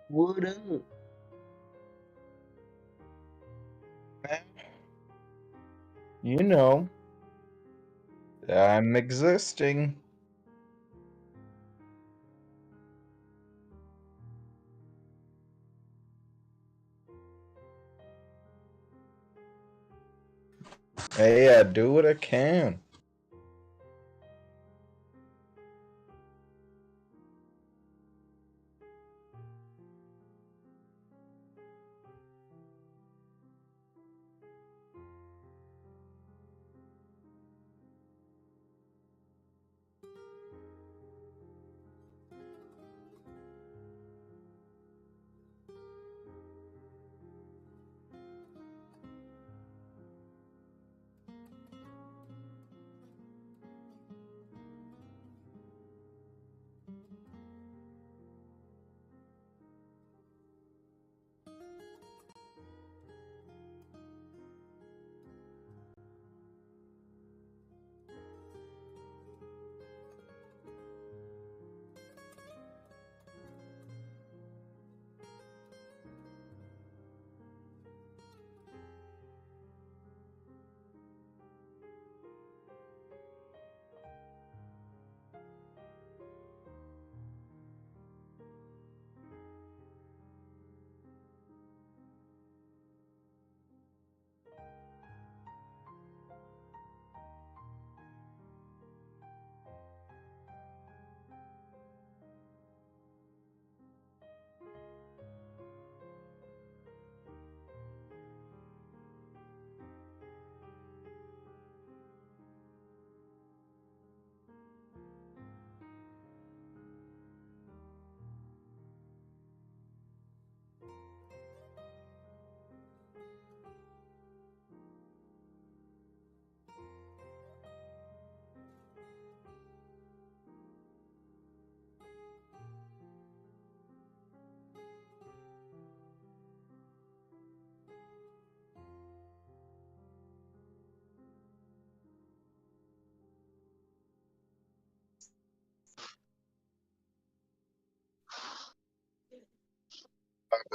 What up? You know, I'm existing. Hey, I do what I can.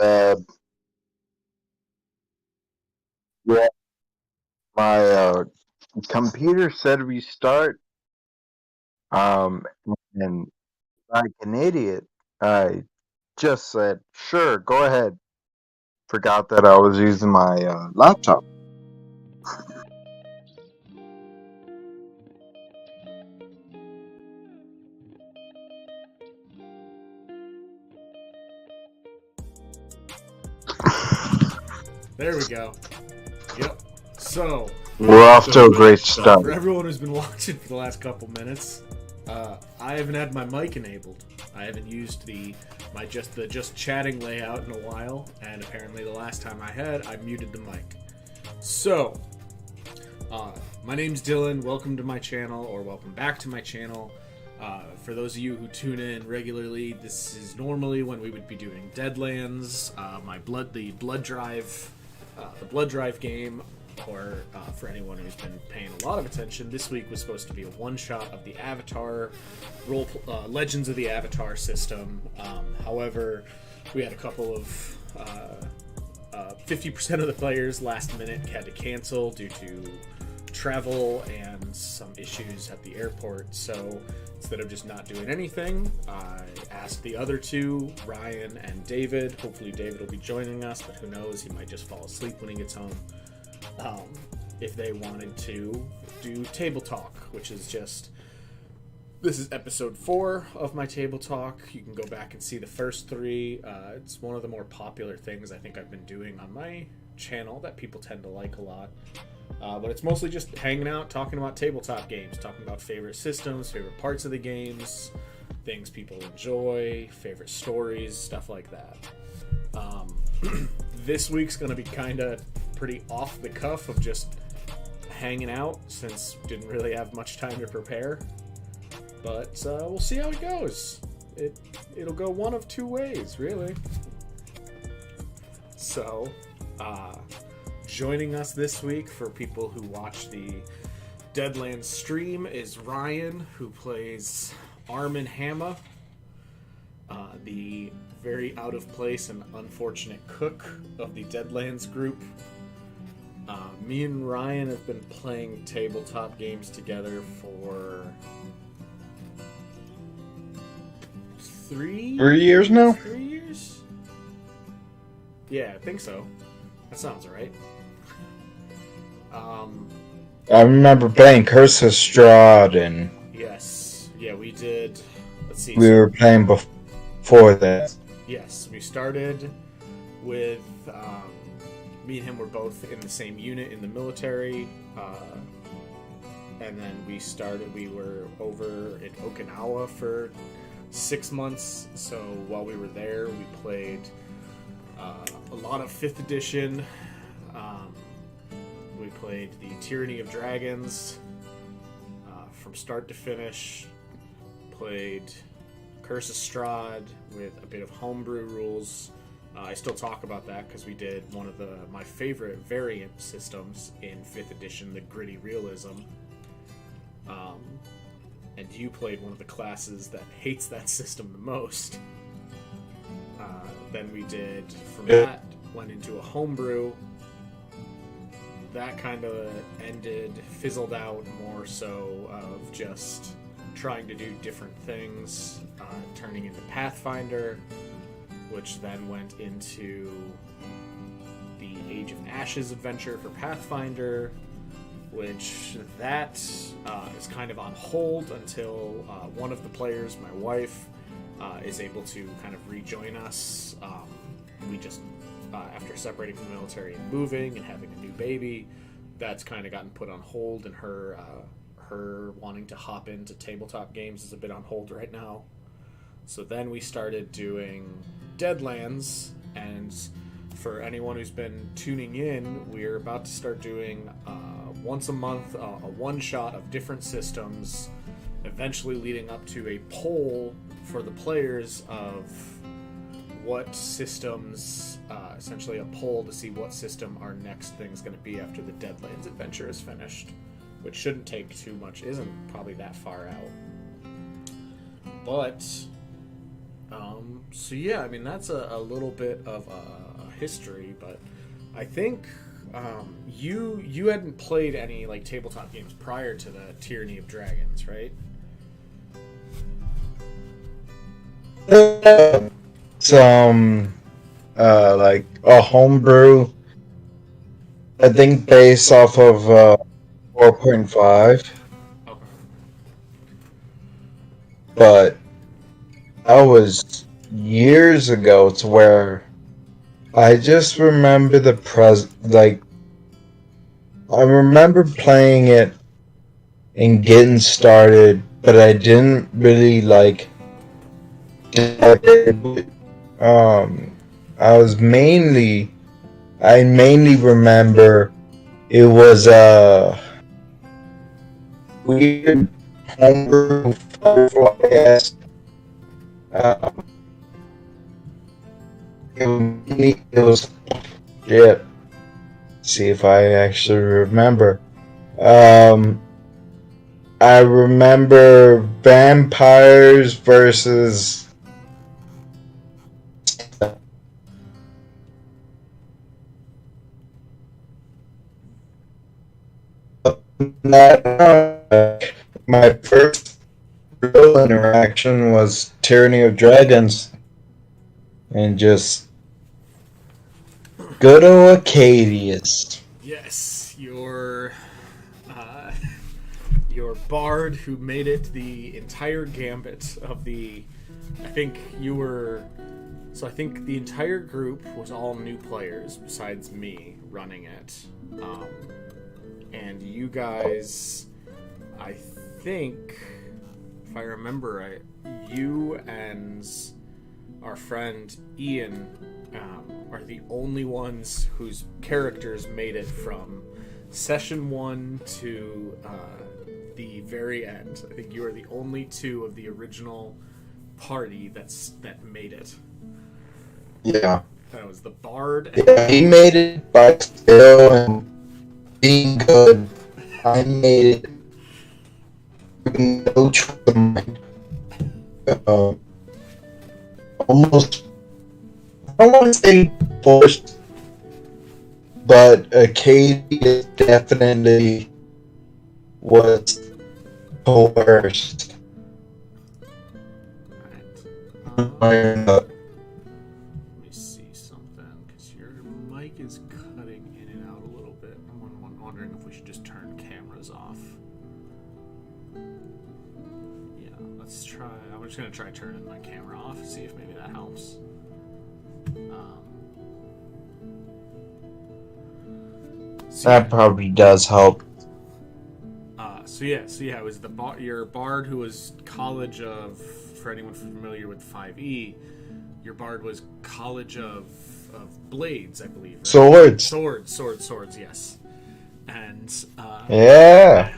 Uh, yeah, my computer said restart. Um, and like an idiot, I just said, "Sure, go ahead." Forgot that I was using my laptop. There we go. Yep. So, We're off to a great start. for everyone who's been watching for the last couple minutes, I haven't had my mic enabled. I haven't used the just chatting layout in a while, and apparently the last time I muted the mic. So, my name's Dylan. Welcome to my channel, or welcome back to my channel. For those of you who tune in regularly, this is normally when we would be doing Deadlands, the Blood Drive game, or for anyone who's been paying a lot of attention, this week was supposed to be a one-shot of the Avatar Legends of the Avatar system. However, we had a couple of 50% of the players last minute had to cancel due to travel and some issues at the airport. So instead of just not doing anything, I asked the other two, Ryan and David. Hopefully David will be joining us, but who knows, he might just fall asleep when he gets home. If they wanted to do Table Talk, which is just, this is episode 4 of my Table Talk. You can go back and see the first 3. It's one of the more popular things I think I've been doing on my channel that people tend to like a lot. But it's mostly just hanging out, talking about tabletop games, talking about favorite systems, favorite parts of the games, things people enjoy, favorite stories, stuff like that. This week's going to be kind of pretty off the cuff of just hanging out, since didn't really have much time to prepare. But we'll see how it goes. It'll go one of 2 ways, really. So, joining us this week for people who watch the Deadlands stream is Ryan, who plays Armin Hammer, the very out of place and unfortunate cook of the Deadlands group. Me and Ryan have been playing tabletop games together for 3 years now? 3 years? Yeah, I think so. That sounds right. I remember playing Curse of Strahd, and Yes. Yeah, we did. Let's see. we were playing before that. Yes, we started with me and him were both in the same unit in the military, and then we were over in Okinawa for 6 months. So while we were there, we played a lot of 5th edition. We played the Tyranny of Dragons from start to finish. Played Curse of Strahd with a bit of homebrew rules. I still talk about that because we did one of my favorite variant systems in 5th edition, the Gritty Realism. And you played one of the classes that hates that system the most. Then we did, from that, went into a homebrew. That kind of fizzled out more so of just trying to do different things, turning into Pathfinder, which then went into the Age of Ashes adventure for Pathfinder, which that is kind of on hold until one of the players, my wife, is able to kind of rejoin us. We just, after separating from the military and moving and having a new baby, that's kind of gotten put on hold, and her wanting to hop into tabletop games is a bit on hold right now. So then we started doing Deadlands, and for anyone who's been tuning in, we're about to start doing once a month a one-shot of different systems, eventually leading up to a poll for the players of what systems, essentially a poll to see what system our next thing's going to be after the Deadlands adventure is finished, which shouldn't take too much, isn't probably that far out. But, so yeah, I mean, that's a little bit of a history, but I think you hadn't played any like tabletop games prior to the Tyranny of Dragons, right? Some like a homebrew, I think based off of 4.5, Okay. but that was years ago, to where I just remember I remember playing it and getting started, but I didn't really like I mainly remember it was a weird homebrew Firefly-esque. It was yeah. See if I actually remember. I remember vampires versus my first real interaction was Tyranny of Dragons, and just good old Acadius. Yes, your bard who made it the entire gambit of the. I think the entire group was all new players besides me running it, and you guys, I think, if I remember right, you and our friend Ian are the only ones whose characters made it from session 1 to the very end. I think you are the only two of the original party that made it. Yeah. That was the bard. Yeah, he made it by skill and being good. I made it with no choice of mine. Almost don't want to say forced, but Katie definitely was coerced. Alright. Let me see something, because your mic is cutting in and out a little bit. I'm wondering if we should just turn cameras off. Yeah, let's try. I'm just going to try turning my camera off, see if maybe that helps. That probably does help. So yeah, it was your bard who was College of, for anyone familiar with 5e, your bard was College of Blades, I believe. Right? Swords, yes. And Yeah.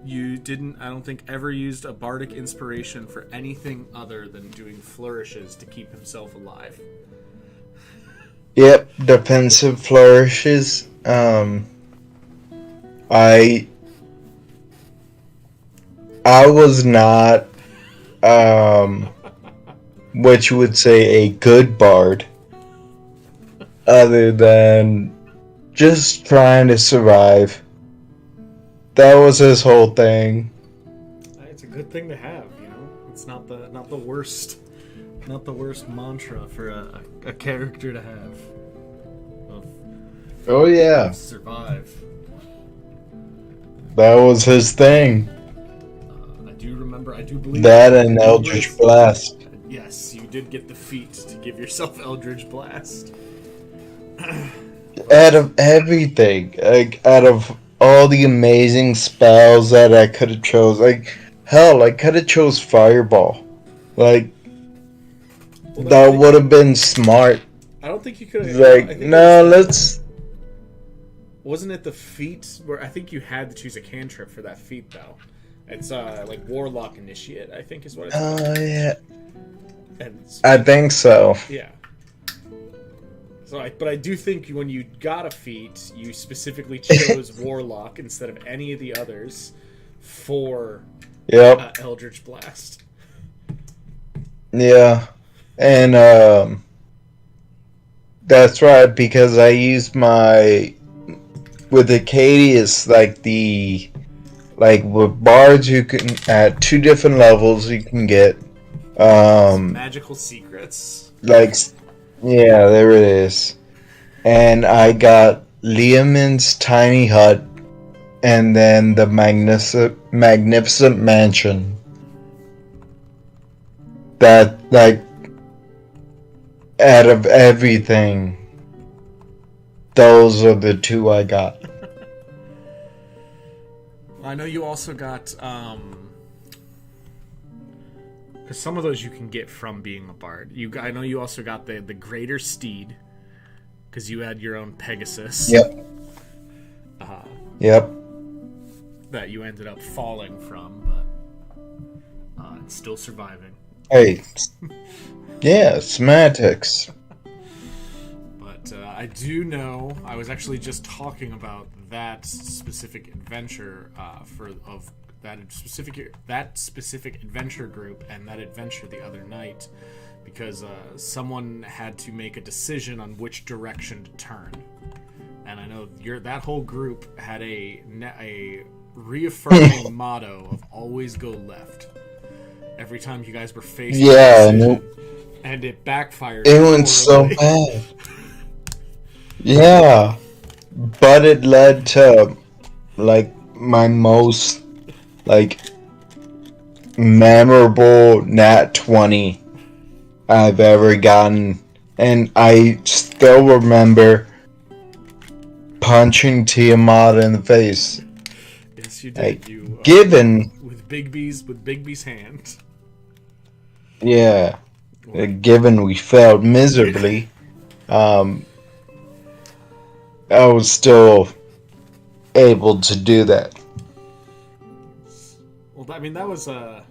you didn't, I don't think, ever used a bardic inspiration for anything other than doing flourishes to keep himself alive. Yep, defensive flourishes. I was not, what you would say, a good bard, other than just trying to survive. That was his whole thing. It's a good thing to have, you know. It's not the worst mantra for a character to have. Oh yeah, survive. that was his thing. I do believe that and Eldritch Blast. Yes, you did get the feat to give yourself Eldritch Blast. Out of everything, like out of all the amazing spells that I could have chose, like hell, I could have chose Fireball. Like that would have been smart. I don't think you could have. Like no, let's. Wasn't it the feat where I think you had to choose a cantrip for that feat though? It's like Warlock Initiate, I think is what it's called. Oh yeah. And I think so. Yeah. So, but I do think when you got a feat, you specifically chose Warlock instead of any of the others for Eldritch Blast. Yeah, and that's right, because I used my with Acadius, like with bards you can at 2 different levels you can get magical secrets. Like yeah, there it is. And I got Liamon's Tiny Hut and then the Magnificent Mansion. That, like, out of everything, those are the 2 I got. I know you also got, because some of those you can get from being a bard. I know you also got the Greater Steed, because you had your own Pegasus. Yep. Yep. That you ended up falling from, but it's still surviving. Hey. Yeah, semantics. But I do know, I was actually just talking about that specific adventure that specific adventure group and that adventure the other night, because someone had to make a decision on which direction to turn, and I know that whole group had a reaffirming motto of always go left every time you guys were faced with a decision, and it backfired. It went so bad. Yeah, but it led to like my most like memorable nat 20 I've ever gotten, and I still remember punching Tiamat in the face. Yes, you did. You given with Bigby's hand. Yeah, given we failed miserably, I was still able to do that. Well, I mean, that was that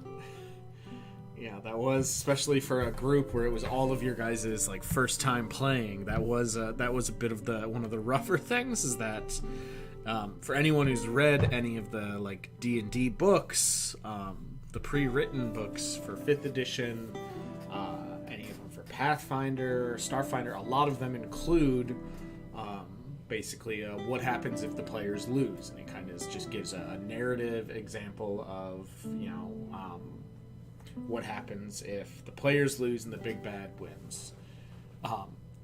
was, especially for a group where it was all of your guys' like first time playing. That was a bit of one of the rougher things. Is that for anyone who's read any of the like D&D books, the pre-written books for 5th edition, any of them for Pathfinder, Starfinder, a lot of them include basically what happens if the players lose, and it kind of just gives a narrative example of what happens if the players lose and the big bad wins.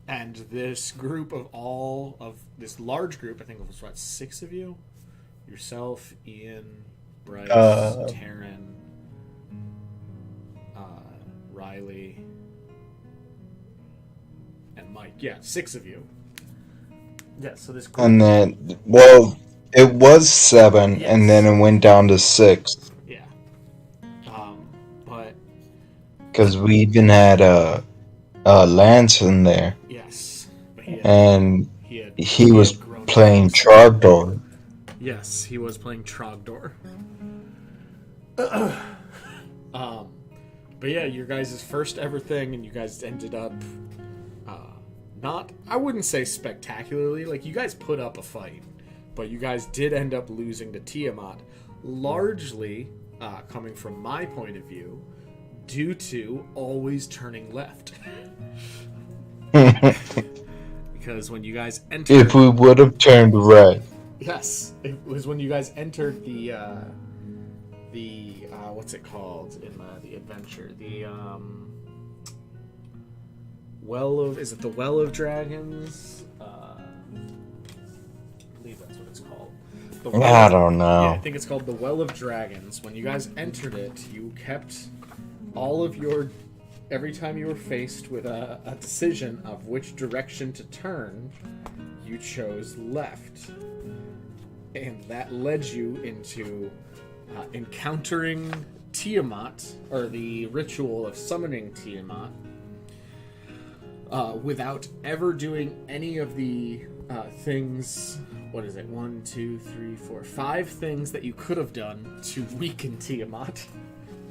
And this group of this large group, I think it was what, 6 of you, yourself, Ian, Bryce, Taryn, Riley, and Mike. Yeah, 6 of you. Yeah, so this group. And then, well, it was 7, Yes. and then it went down to 6. Yeah. But. Because we even had Lance in there. Yes. But he was playing Trogdor. Yes, he was playing Trogdor. But yeah, your guys' first ever thing, and you guys ended up not, I wouldn't say spectacularly, like you guys put up a fight, but you guys did end up losing to Tiamat, largely coming from my point of view, due to always turning left. Because when you guys entered... If we would have turned right. Yes, it was when you guys entered the what's it called in the adventure? The is it the Well of Dragons? I believe that's what it's called. I don't know. Yeah, I think it's called the Well of Dragons. When you guys entered it, you kept all of your... Every time you were faced with a decision of which direction to turn, you chose left. And that led you into encountering Tiamat, or the ritual of summoning Tiamat, without ever doing any of the things. What is it? 1, 2, 3, 4, 5 things that you could have done to weaken Tiamat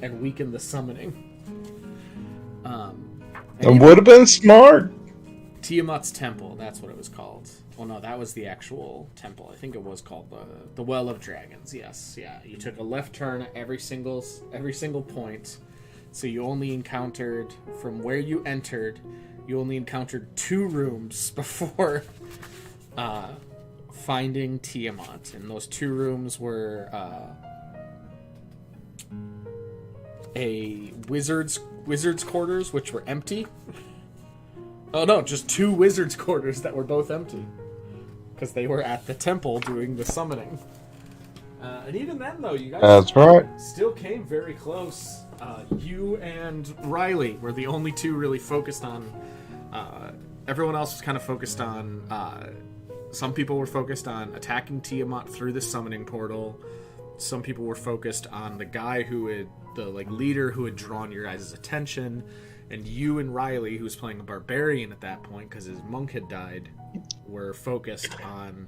and weaken the summoning. It would have been smart. Tiamat's Temple, that's what it was called. Well, no, that was the actual temple. I think it was called the Well of Dragons. Yes, yeah. You took a left turn at every single point, so you only encountered, from where you entered, you only encountered 2 rooms before finding Tiamat, and those 2 rooms were a wizard's quarters, which were empty. Oh no, just 2 wizard's quarters that were both empty, because they were at the temple doing the summoning. And even then, though, you guys That's right. still came very close. You and Riley were the only 2 really focused on. Everyone else was kind of focused on. Some people were focused on attacking Tiamat through the summoning portal. Some people were focused on the guy the leader who had drawn your guys' attention. And you and Riley, who was playing a barbarian at that point because his monk had died, were focused on...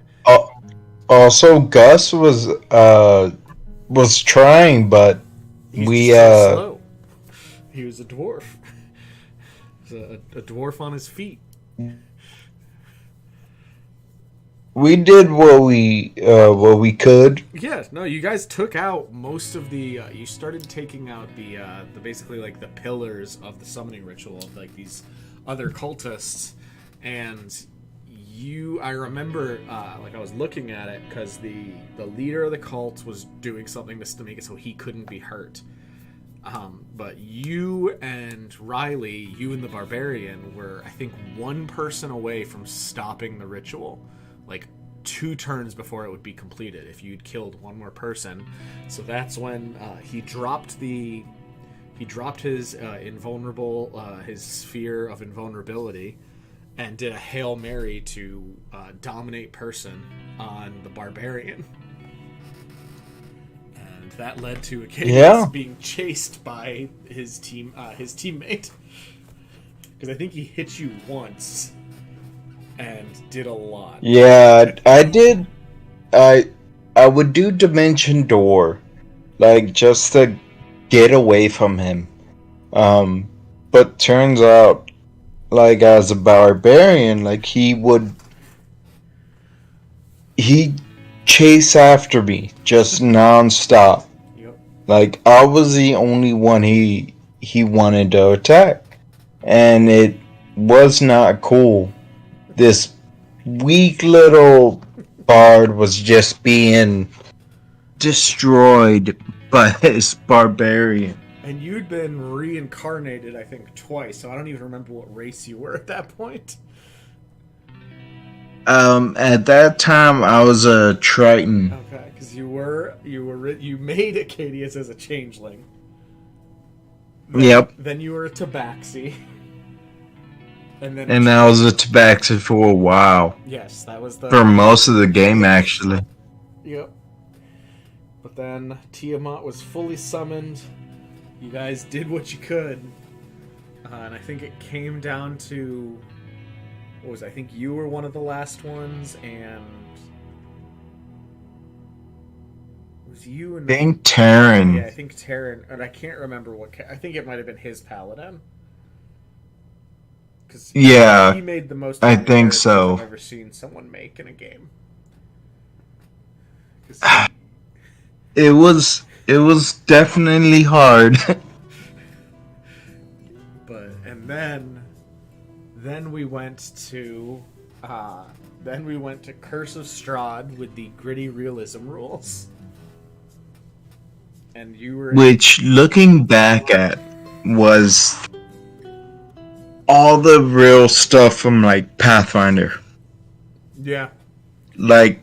Also, Gus was trying, but He's so slow. He was a dwarf. He was a dwarf on his feet. We did what we could. Yeah, no, you guys took out most of the... you started taking out the basically, like, the pillars of the summoning ritual of, like, these other cultists. And I remember, like, I was looking at it, because the leader of the cult was doing something to make it so he couldn't be hurt. But you and Riley, you and the barbarian, were, I think, 1 person away from stopping the ritual. Like 2 turns before it would be completed if you'd killed 1 more person. So that's when he dropped his invulnerable, his sphere of invulnerability, and did a Hail Mary to dominate person on the barbarian. And that led to Acadius being chased by his teammate. Because I think he hit you once. And did a lot. Yeah, I did. I would do Dimension Door, like, just to get away from him. But turns out, like, as a barbarian, like, he'd chase after me just non-stop. Yep. Like, I was the only one he wanted to attack, and was not cool. This weak little bard was just being destroyed by his barbarian. And you'd been reincarnated, I think, twice, so I don't even remember what race you were at that point. At that time, I was a Triton. Okay, because you made Acadius as a changeling. Yep. Then you were a Tabaxi. And I was a Tabaxi for a while. Yes, that was the... For most of the game, actually. Yep. But then Tiamat was fully summoned. You guys did what you could. And I think it came down to... What was it? I think you were one of the last ones, and... It was you and... I think Terran. Yeah, I think Terran, and I can't remember what... I think it might have been his paladin. Because Yeah, he made the most... I think so. I've ever seen someone make in a game. It was definitely hard. And then we went to Curse of Strahd with the gritty realism rules. And you were... Which, looking back at, was all the real stuff from, like, Pathfinder. Yeah. Like,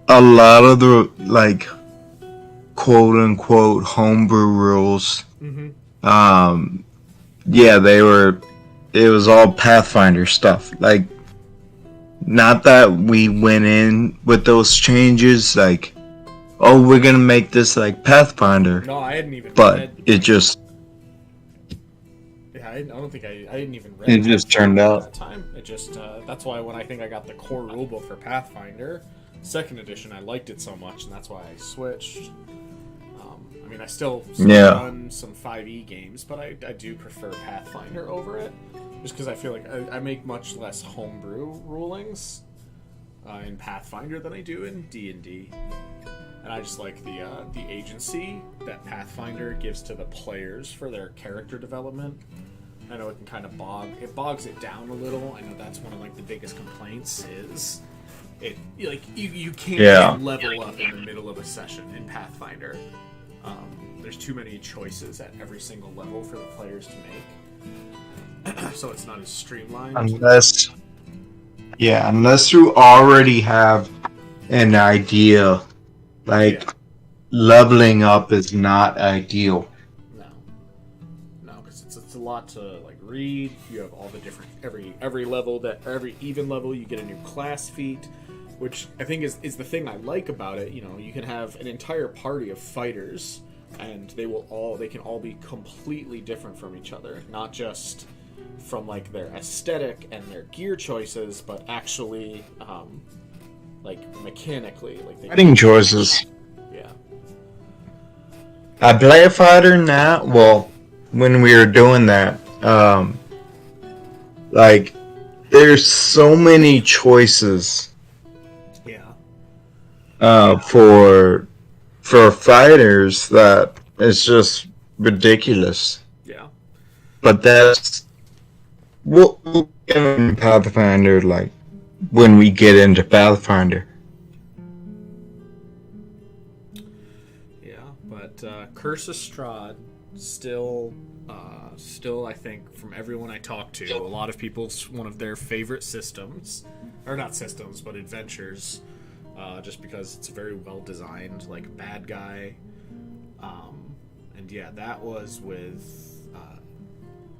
a lot of the, like, quote-unquote homebrew rules. Mm-hmm. Yeah, it was all Pathfinder stuff. Like, not that we went in with those changes, like, oh, we're gonna make this like Pathfinder. No, I hadn't even but read... it just... Yeah, I don't think I didn't even read it just turned at out. that time. It just, that's why when I think I got the core rulebook for Pathfinder, 2nd edition, I liked it so much, and that's why I switched. I mean, I still run some 5e games, but I do prefer Pathfinder over it, just because I feel like I make much less homebrew rulings in Pathfinder than I do in D&D. And I just like the agency that Pathfinder gives to the players for their character development. I know it can kind of bogs it down a little. I know that's one of like the biggest complaints is it like you can't level up in the middle of a session in Pathfinder. There's too many choices at every single level for the players to make, so it's not as streamlined. Unless you already have an idea, like leveling up is not ideal. No, because it's a lot to like read. You have all the different every level every even level you get a new class feat, which I think is the thing I like about it. You know, you can have an entire party of fighters, and they can all be completely different from each other, not just from like their aesthetic and their gear choices, but actually like mechanically, like Fighting choices. Yeah. I play a fighter now. Well, when we were doing that, like there's so many choices. Yeah. For fighters that it's just ridiculous. Yeah. But that's what we'll get in Pathfinder, like when we get into Pathfinder. Yeah, but Curse of Strahd still I think from everyone I talk to, a lot of people's one of their favorite systems, or not systems, but adventures. Just because it's very well designed, like bad guy, and yeah, that was with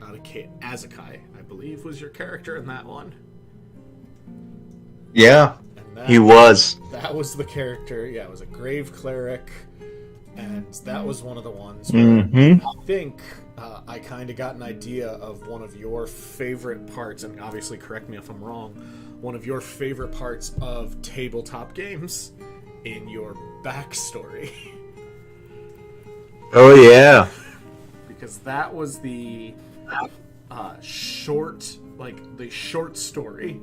Azakai, I believe, was your character in that one. Yeah, and he was. That was the character. Yeah, it was a grave cleric, and that was one of the ones where I think I kind of got an idea of one of your favorite parts, and obviously correct me if I'm wrong, one of your favorite parts of tabletop games in your backstory. Oh yeah. Because that was the short story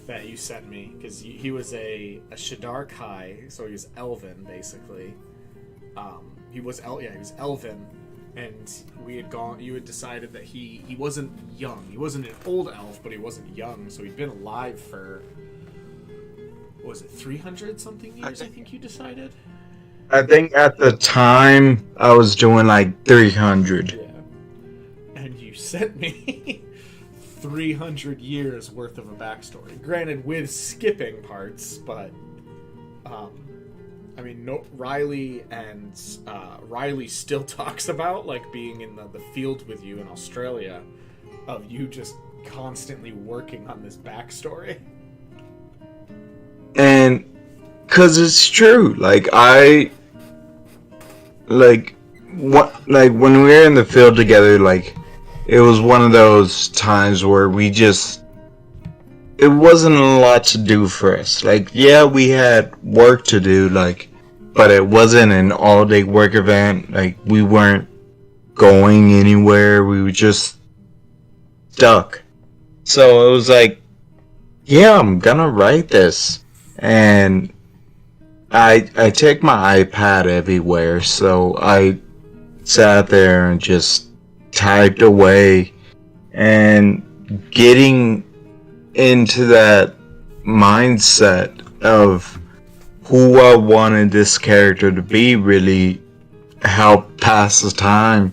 that you sent me, because he was a Shadar Kai, so he was Elven basically. He was Elven, and you had decided that he wasn't young. He wasn't an old elf, but he wasn't young, so he'd been alive for, what was it, 300 something years, I think you decided? I think at the time I was doing like 300. Yeah. And you sent me 300 years worth of a backstory. Granted, with skipping parts, but I mean, no, Riley still talks about like being in the field with you in Australia, of you just constantly working on this backstory. And cause it's true, like when we were in the field together, like it was one of those times where it wasn't a lot to do for us. Like, yeah, we had work to do, like, but it wasn't an all-day work event. Like, we weren't going anywhere. We were just stuck. So it was like, yeah, I'm gonna write this. And I take my iPad everywhere, so I sat there and just typed away, and getting into that mindset of who I wanted this character to be really helped pass the time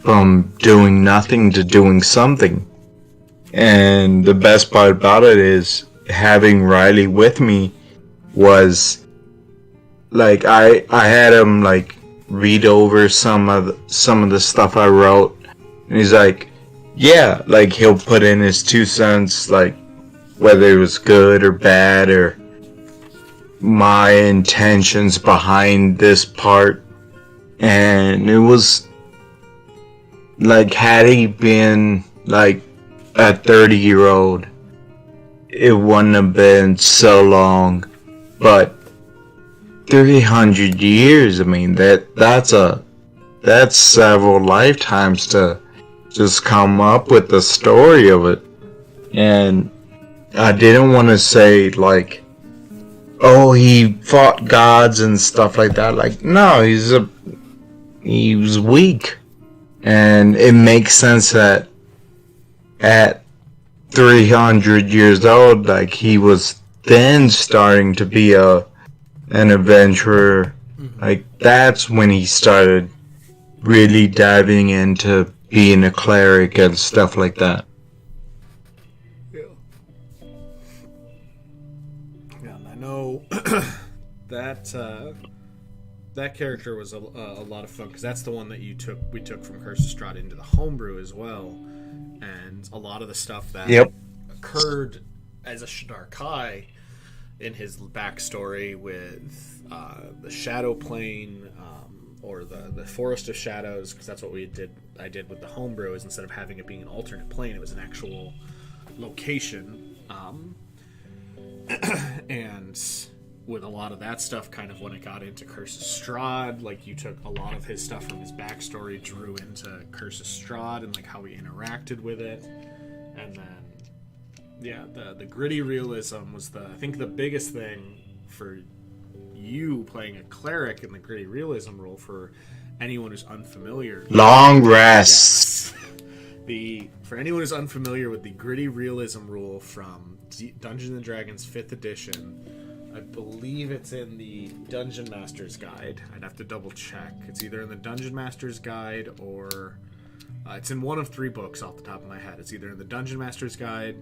from doing nothing to doing something. And the best part about it is having Riley with me was like I had him like read over some of the stuff I wrote, and he's like, yeah, like he'll put in his 2 cents, like whether it was good or bad, or my intentions behind this part. And it was like, had he been like a 30-year-old, it wouldn't have been so long. But 300 years, I mean, that's several lifetimes to just come up with the story of it. And I didn't want to say like, oh, he fought gods and stuff like that. Like, no, he was weak. And it makes sense that at 300 years old, like, he was then starting to be an adventurer. Like, that's when he started really diving into being a cleric and stuff like that. Yeah, I know that character was a lot of fun, because that's the one that we took from Curse of Strahd into the homebrew as well, and a lot of the stuff that occurred as a Shadar Kai in his backstory with the Shadow Plane, or the Forest of Shadows, because that's what I did with the homebrew, is instead of having it being an alternate plane, it was an actual location. And with a lot of that stuff, kind of when it got into Curse of Strahd, like, you took a lot of his stuff from his backstory, drew into Curse of Strahd, and like how he interacted with it. And then, yeah, the gritty realism was I think the biggest thing for you playing a cleric in the gritty realism rule, for anyone who's unfamiliar. Long rests. Yes. For anyone who's unfamiliar with the gritty realism rule from Dungeons and Dragons 5th edition, I believe it's in the Dungeon Master's Guide. I'd have to double check. It's either in the Dungeon Master's Guide or it's in one of 3 books off the top of my head. It's either in the Dungeon Master's Guide,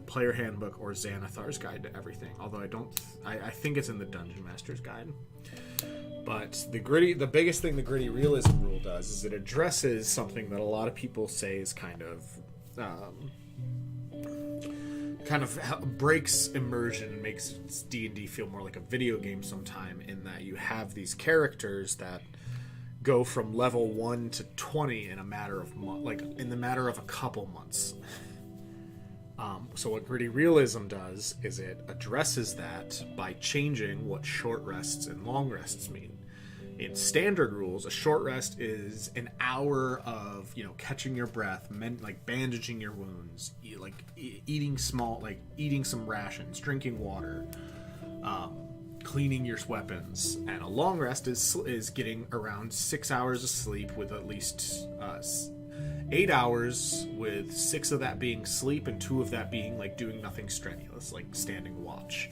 Player Handbook, or Xanathar's Guide to Everything. Although I think it's in the Dungeon Master's Guide. But the biggest thing the gritty realism rule does is it addresses something that a lot of people say is kind of breaks immersion and makes D&D feel more like a video game sometime, in that you have these characters that go from level 1 to 20 in a matter of in the matter of a couple months. So what gritty realism does is it addresses that by changing what short rests and long rests mean. In standard rules, a short rest is an hour of, catching your breath, bandaging your wounds, eating some rations, drinking water. cleaning your weapons, and a long rest is getting around 6 hours of sleep, with at least 8 hours, with 6 of that being sleep and 2 of that being like doing nothing strenuous, like standing watch.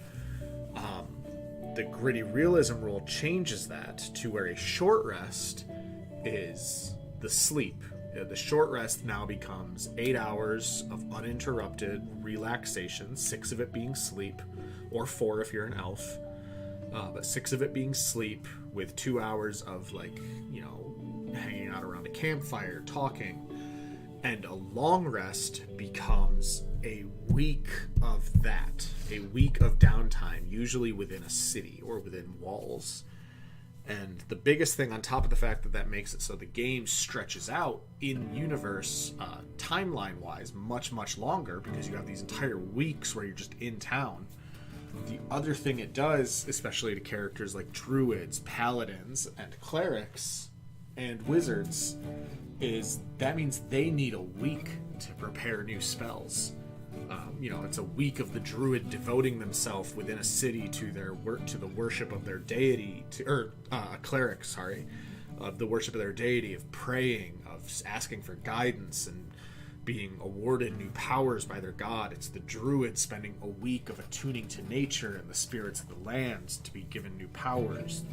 The gritty realism rule changes that to where a short rest is the sleep. The short rest now becomes 8 hours of uninterrupted relaxation, 6 of it being sleep, or 4 if you're an elf, but 6 of it being sleep, with 2 hours of, like, you know, hanging out around a campfire, talking. And a long rest becomes a week of that, a week of downtime, usually within a city or within walls. And the biggest thing, on top of the fact that that makes it so the game stretches out in universe, timeline wise, much, much longer, because you have these entire weeks where you're just in town. The other thing it does, especially to characters like druids, paladins, and clerics, and wizards, is that means they need a week to prepare new spells. You know, it's a week of the druid devoting themselves within a city to their to the worship of their deity, a cleric, of the worship of their deity, of praying, of asking for guidance, and being awarded new powers by their god. It's the druid spending a week of attuning to nature and the spirits of the lands to be given new powers.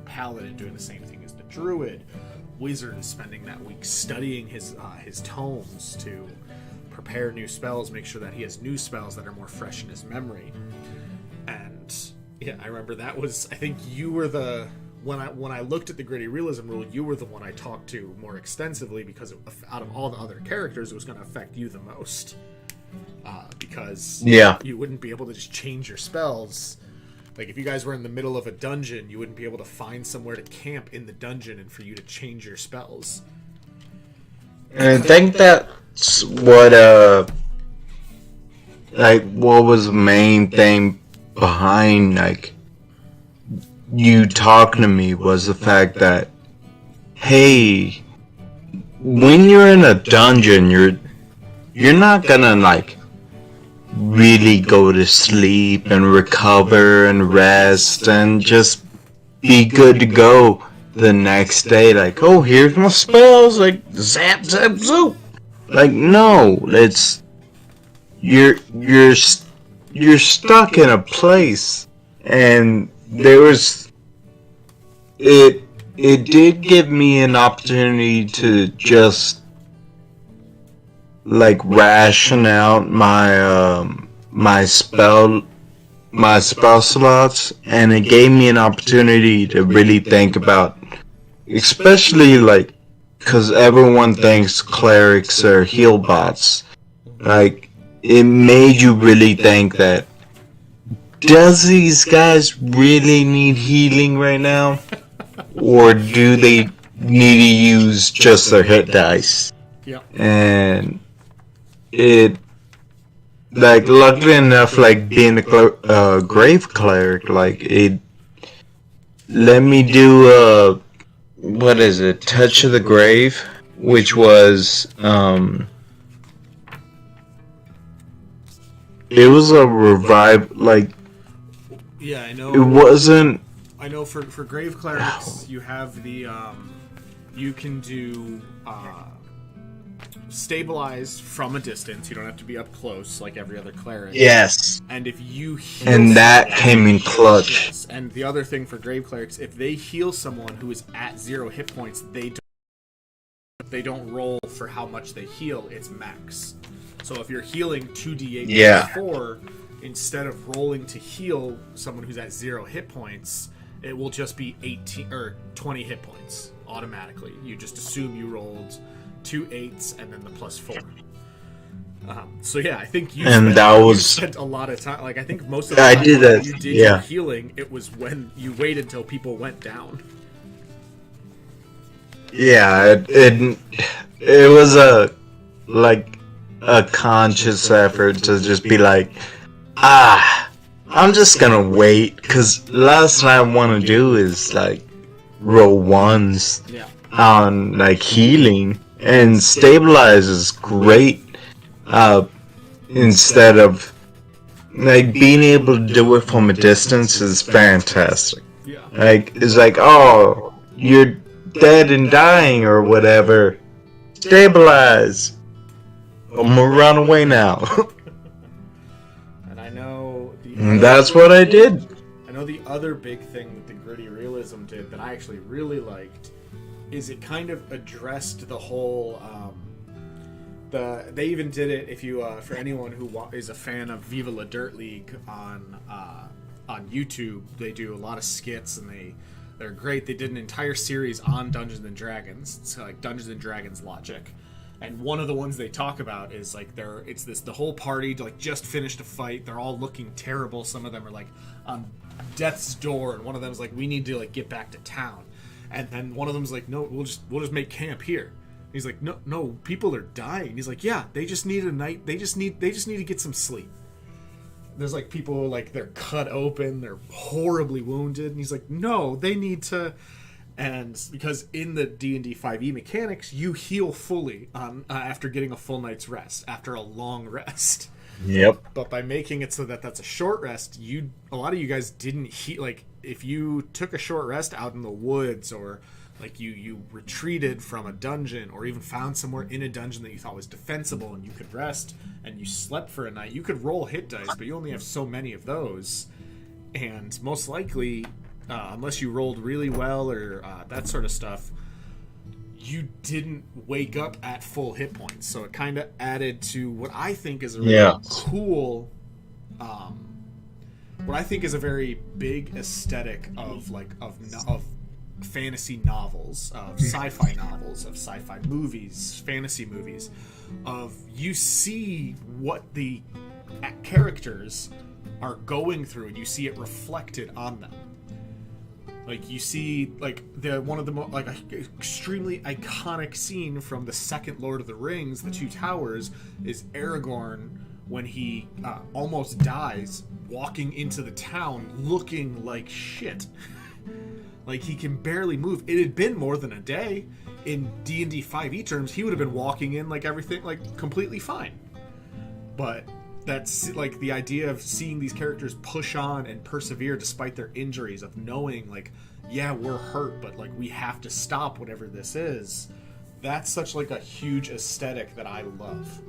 Paladin doing the same thing as the druid. Wizard is spending that week studying his tomes to prepare new spells, make sure that he has new spells that are more fresh in his memory. And yeah, I remember that was, I think you were the when I looked at the gritty realism rule, you were the one I talked to more extensively, because out of all the other characters, it was going to affect you the most, because you wouldn't be able to just change your spells. Like, if you guys were in the middle of a dungeon, you wouldn't be able to find somewhere to camp in the dungeon and for you to change your spells. And I think that's what what was the main thing behind, like, you talking to me, was the fact that, hey, when you're in a dungeon, you're not gonna, like, really go to sleep and recover and rest and just be good to go the next day. Like, oh, here's my spells, like, zap, zap, zoop. Like, no, it's, you're stuck in a place. And there was, it did give me an opportunity to just, like, ration out my spell slots, and it gave me an opportunity to really think about, especially, like, because everyone thinks clerics are heal bots. Like, it made you really think that, does these guys really need healing right now? Or do they need to use just their hit dice? Yep. And it, like, luckily enough, like, being a grave cleric, like, it let me do what is it, Touch of the Grave, which was it was a revive, like, yeah, I know. It wasn't. I know for grave clerics, you have the you can do stabilize from a distance. You don't have to be up close like every other cleric. Yes. And if you heal and that came in clutch. Yes. And the other thing for grave clerics, if they heal someone who is at 0 hit points, they don't roll for how much they heal. It's max. So if you're healing 2d8 plus 4, instead of rolling to heal someone who's at 0 hit points, it will just be 18 or 20 hit points automatically. You just assume you rolled 2 8s and then the plus 4. So yeah, I think you spent a lot of time. Like, I think most of the time you did your healing, it was when you waited until people went down. Yeah, it was a conscious effort to just be like, I'm just gonna wait, because last thing I want to do is, like, roll ones on, like, healing, and stabilize is great, instead of, like being able to do it from a distance is fantastic. Yeah. Like it's like, oh, you're dead and dying or whatever. Stabilize. I'm gonna run away now. And I know And that's what I did. I know the other big thing that the gritty realism did that I actually really liked is it kind of addressed the whole. They even did it if you for anyone who is a fan of Viva La Dirt League on YouTube. They do a lot of skits and they're great. They did an entire series on Dungeons and Dragons. It's like Dungeons and Dragons logic. And one of the ones they talk about is like the whole party like just finished a fight. They're all looking terrible. Some of them are like on death's door, and one of them is like, we need to like get back to town. And then one of them's like, no, we'll just make camp here. He's like, no, people are dying. He's like, yeah, they just need a night. They just need to get some sleep. There's like people like they're cut open, they're horribly wounded, and he's like, no, they need to. And because in the D&D 5e mechanics, you heal fully after getting a full night's rest, after a long rest. Yep. But by making it so that that's a short rest, a lot of you guys didn't heal. Like if you took a short rest out in the woods, or like you retreated from a dungeon, or even found somewhere in a dungeon that you thought was defensible and you could rest, and you slept for a night, you could roll hit dice, but you only have so many of those. And most likely, unless you rolled really well or that sort of stuff, you didn't wake up at full hit points. So it kind of added to what I think is a really cool, what I think is a very big aesthetic of fantasy novels, of sci-fi novels, of sci-fi movies, fantasy movies, of you see what the characters are going through and you see it reflected on them. Like you see, like one of the like extremely iconic scene from the second Lord of the Rings, The Two Towers, is Aragorn when he almost dies walking into the town looking like shit. Like he can barely move. It had been more than a day. In D&D 5e terms, he would have been walking in like everything like completely fine. But that's like the idea of seeing these characters push on and persevere despite their injuries, of knowing like, yeah, we're hurt, but like we have to stop whatever this is. That's such like a huge aesthetic that I love.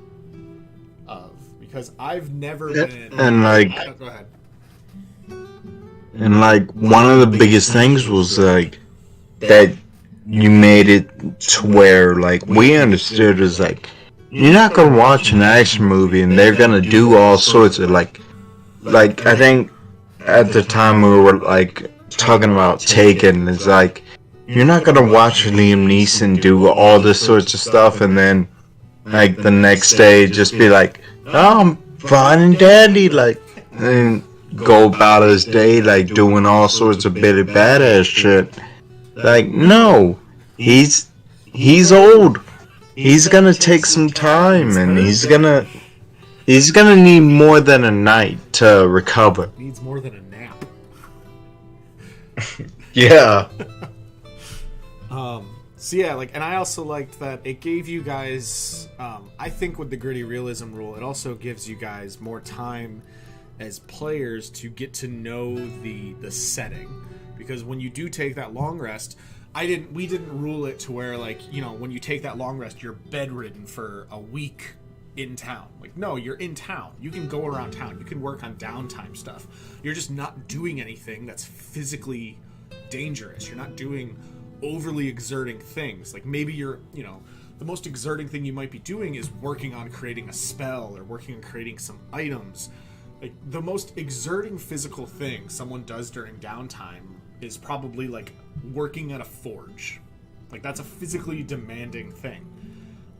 Because I've never been. And like, oh, go ahead. And like one of the biggest things was like that you made it to where like we understood is like, you're not gonna watch an action movie and they're gonna do all sorts of like I think at the time we were like talking about Taken. It's like you're not gonna watch Liam Neeson do all this sorts of stuff and then like the next day just be like, oh, I'm fine and dandy, like, and go about his day like doing all sorts of bitty badass shit. Like, no, he's old. He's gonna take some time, and he's gonna need more than a night to recover. Needs more than a nap. Yeah. So yeah, like, and I also liked that it gave you guys, I think with the gritty realism rule, it also gives you guys more time as players to get to know the setting. Because when you do take that long rest, we didn't rule it to where, like, you know, when you take that long rest, you're bedridden for a week in town. Like, no, you're in town. You can go around town. You can work on downtime stuff. You're just not doing anything that's physically dangerous. You're not doing overly exerting things. Like, maybe you're, you know, the most exerting thing you might be doing is working on creating a spell or working on creating some items. Like, the most exerting physical thing someone does during downtime is probably, like, working at a forge. Like, that's a physically demanding thing.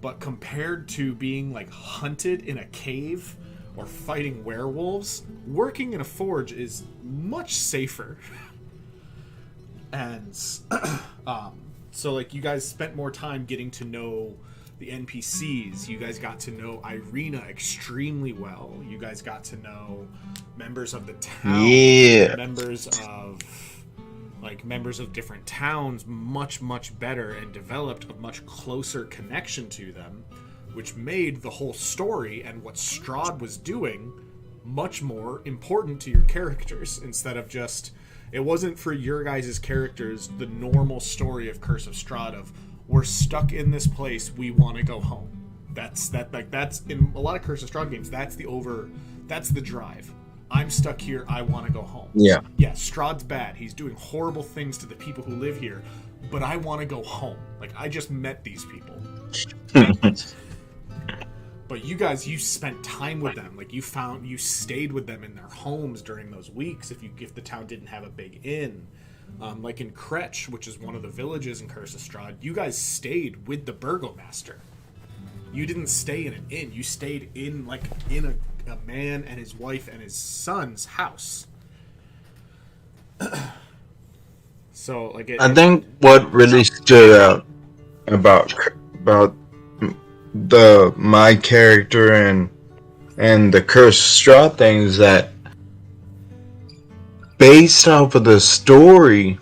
But compared to being, like, hunted in a cave or fighting werewolves, working in a forge is much safer. And, so, like, you guys spent more time getting to know the NPCs. You guys got to know Irina extremely well. You guys got to know members of the town. Yeah. Members of different towns much, much better, and developed a much closer connection to them, which made the whole story and what Strahd was doing much more important to your characters instead of just. It wasn't for your guys' characters the normal story of Curse of Strahd of we're stuck in this place, we want to go home. That's in a lot of Curse of Strahd games. That's the drive. I'm stuck here. I want to go home. Yeah. Yeah. Strahd's bad. He's doing horrible things to the people who live here, but I want to go home. Like I just met these people. But you guys, you spent time with them. Like you stayed with them in their homes during those weeks. If the town didn't have a big inn, like in Kretch, which is one of the villages in Curse of Strahd, you guys stayed with the burgomaster. You didn't stay in an inn. You stayed in a man and his wife and his son's house. So like I think what really stood out about my character and the Curse of Strahd thing is that based off of the story,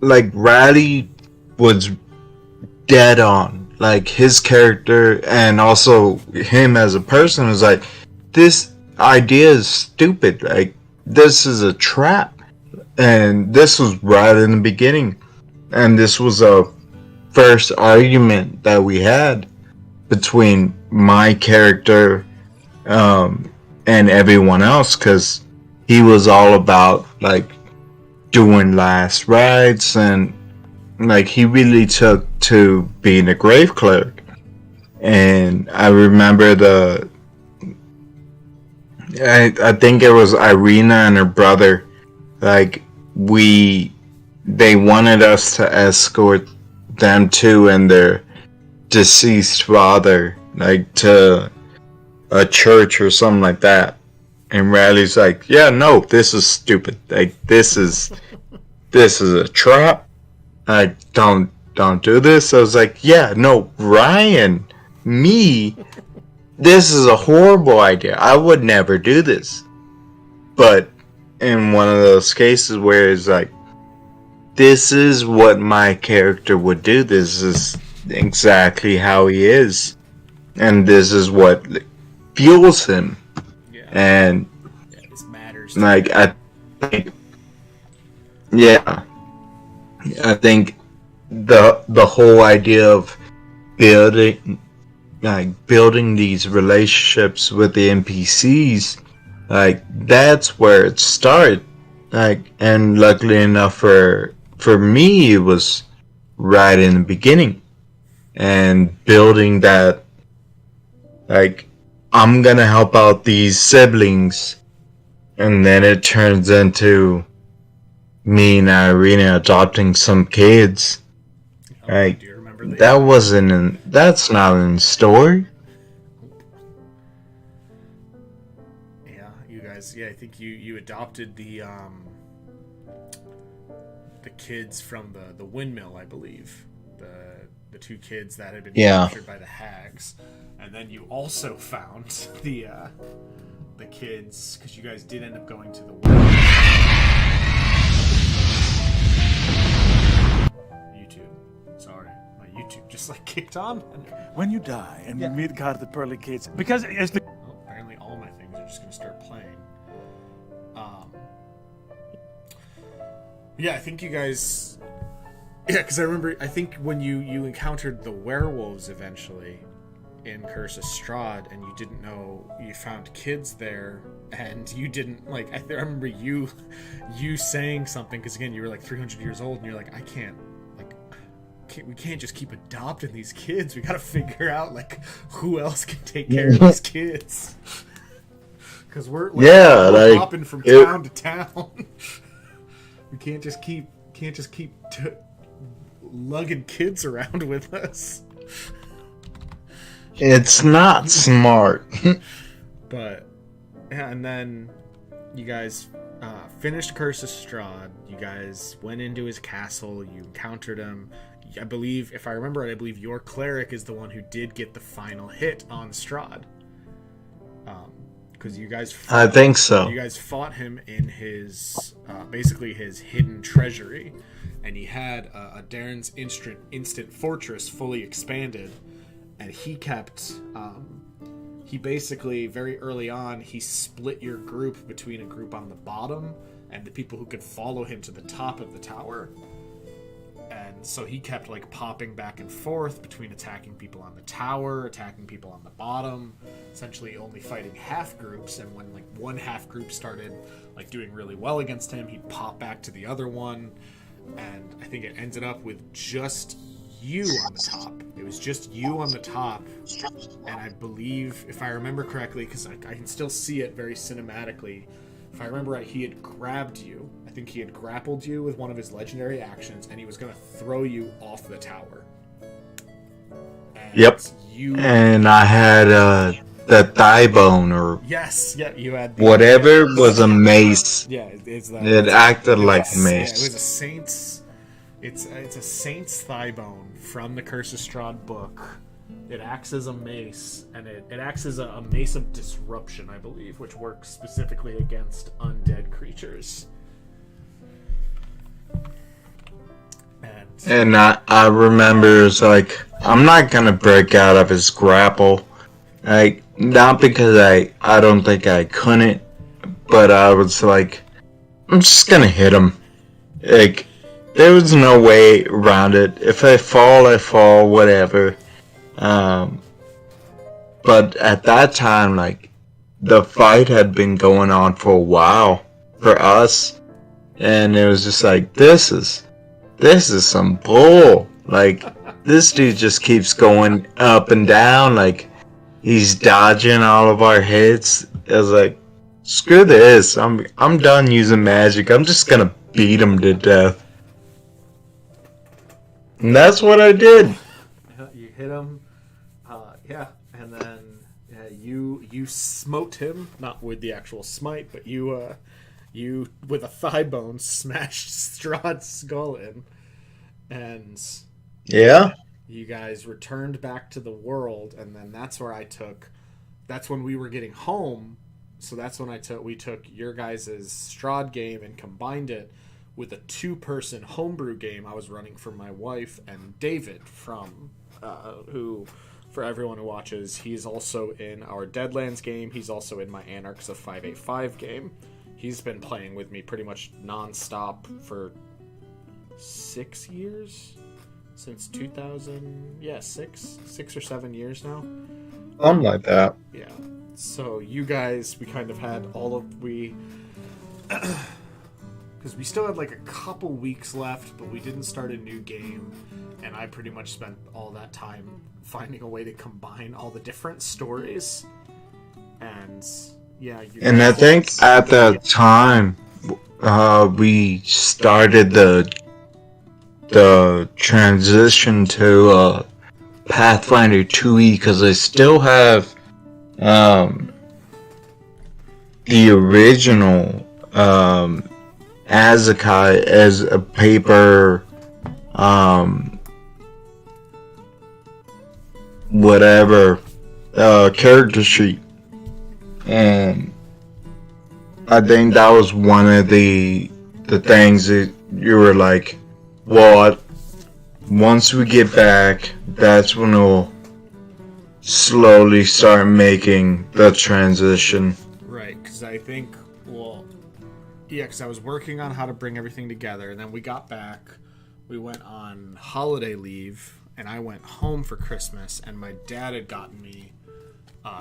Riley was dead on. Like his character and also him as a person was like, this idea is stupid. Like this is a trap, and this was right in the beginning, and this was a first argument that we had between my character and everyone else, because he was all about like doing last rites, and like he really took to being a grave cleric. And I remember I think it was Irina and her brother, like they wanted us to escort them too and their deceased father like to a church or something like that. And Riley's like, yeah, no, this is stupid. Like this is a trap. I don't do this. I was like, yeah, no, Ryan, me, this is a horrible idea. I would never do this. But in one of those cases where it's like, this is what my character would do. This is exactly how he is. And this is what fuels him. Yeah. And this matters. Like I think, yeah, I think the whole idea of building these relationships with the NPCs, like that's where it started. Like, and luckily enough for me, it was right in the beginning, and building that. Like, I'm gonna help out these siblings, and then it turns into me and Irina adopting some kids. Like, do you remember the, that wasn't in. That's not in the story. Yeah, you guys. Yeah, I think you adopted the kids from the windmill, I believe. The two kids that had been captured by the hags, and then you also found the kids because you guys did end up going to the well. YouTube, sorry, my YouTube just like kicked on. When you die and you meet God at the pearly gates, because it's the apparently all my things are just gonna start playing. Yeah, I think you guys. Yeah, because I remember. I think when you encountered the werewolves eventually in Curse of Strahd, and you didn't know you found kids there, and you didn't like. I remember you saying something because again you were like 300 years old, and you're like, we can't just keep adopting these kids. We gotta figure out like who else can take care of these kids. Because we're hopping from town to town. We can't just keep lugging kids around with us. It's not smart. But yeah, and then you guys finished Curse of Strahd. You guys went into his castle. You encountered him. I believe, if I remember right, I believe your cleric is the one who did get the final hit on Strahd. Because you guys fought, I think so. You guys fought him in his basically his hidden treasury, and he had a Darren's instant fortress fully expanded, and he kept he basically, very early on, he split your group between a group on the bottom and the people who could follow him to the top of the tower. And so he kept like popping back and forth between attacking people on the tower, attacking people on the bottom, essentially only fighting half groups. And when like one half group started like doing really well against him, he'd pop back to the other one. And I think it ended up with just you on the top. It was just you on the top. And I believe, if I remember correctly, because I can still see it very cinematically, if I remember right, he had grabbed you. I think he had grappled you with one of his legendary actions, and he was going to throw you off the tower. And Yep. And I had the thigh bone, or yes, yeah, you had whatever was a mace. Yeah, it's that. It acted like a mace. Yeah, it was a saint's. It's a saint's thigh bone from the Curse of Strahd book. It acts as a mace, and it acts as a mace of disruption, I believe, which works specifically against undead creatures. And I remember it's like, I'm not gonna break out of his grapple. Like, not because I don't think I couldn't, but I was like, I'm just gonna hit him. Like, there was no way around it. If I fall, whatever. But at that time, like, the fight had been going on for a while for us, and it was just like, this is some bull. Like, this dude just keeps going up and down, like, he's dodging all of our hits. I was like, screw this, I'm done using magic, I'm just gonna beat him to death. And that's what I did. You hit him, and then you smote him, not with the actual smite, but you with a thigh bone smashed Strahd's skull in, and yeah, you guys returned back to the world, and then that's when we were getting home, so that's when we took your guys' Strahd game and combined it with a 2-person homebrew game I was running for my wife and David from who, for everyone who watches, he's also in our Deadlands game. He's also in my Anarchs of 585 game. He's been playing with me pretty much non-stop for 6 years? Since 2000... Yeah, 6 or 7 years now. Something like that. Yeah. So you guys, we kind of had because we still had like a couple weeks left, but we didn't start a new game, and I pretty much spent all that time finding a way to combine all the different stories. And yeah, and I think at the time we started the transition to Pathfinder 2e, because I still have the original Azakai as a paper whatever character sheet, and I think that was one of the things that you were like, well, once we get back, that's when we'll slowly start making the transition. Right, because I think, because I was working on how to bring everything together, and then we got back, we went on holiday leave, and I went home for Christmas, and my dad had gotten me,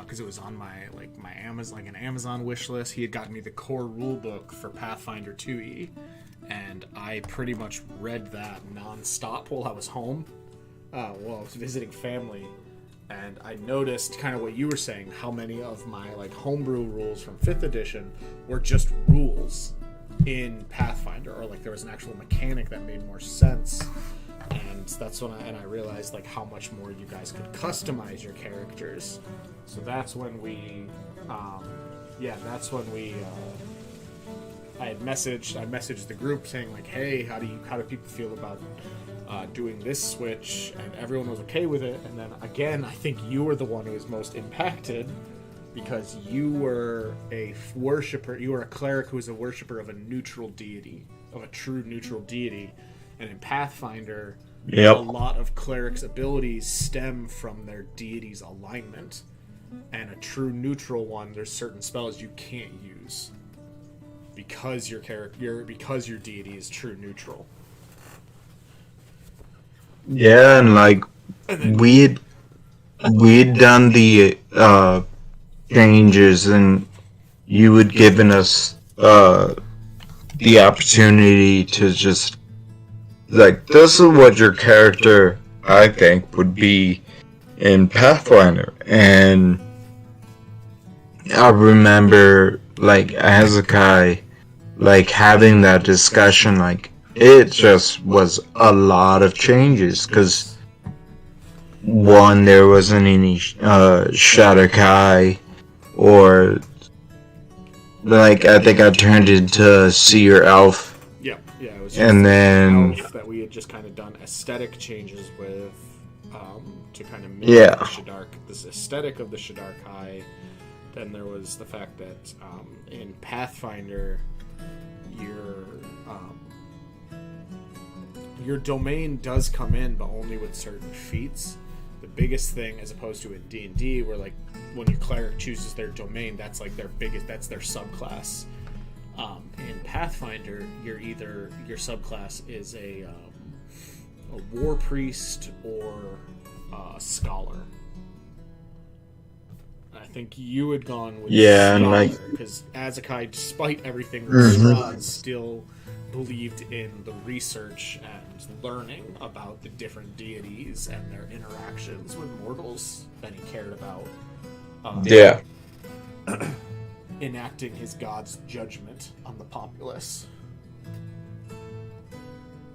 because it was on my Amazon, like an Amazon wish list, he had gotten me the core rule book for Pathfinder 2e, and I pretty much read that non-stop while I was home, while I was visiting family. And I noticed kind of what you were saying, how many of my like homebrew rules from 5th edition were just rules in Pathfinder, or like there was an actual mechanic that made more sense. And that's when I realized like how much more you guys could customize your characters. So that's when I messaged the group saying like, hey, how do people feel about doing this switch? And everyone was okay with it. And then again, I think you were the one who was most impacted, because you were a cleric who was a worshiper of a neutral deity, of a true neutral deity. And in Pathfinder, a lot of clerics' abilities stem from their deity's alignment. and a true neutral one, there's certain spells you can't use because your deity is true neutral. Yeah, and like we'd done the changes, and you had given us the opportunity to just like, this is what your character, I think, would be in Pathfinder. And I remember, like, Azakai, like, having that discussion, like, it just was a lot of changes, because, one, there wasn't any Shadowkai, or, like, I think I turned into Seer Elf. Yeah, it was just And then elf that we had just kind of done aesthetic changes with, to kind of mimic Yeah. the Shadar, this aesthetic of the Shadar Kai. Then there was the fact that in Pathfinder, your domain does come in, but only with certain feats. The biggest thing, as opposed to in D&D, where like when your cleric chooses their domain, that's like that's their subclass. In Pathfinder, your subclass is a war priest or a scholar. I think you had gone with scholar, because Azakai, despite everything with Strahd, still believed in the research and learning about the different deities and their interactions with mortals that he cared about. Enacting his god's judgment on the populace.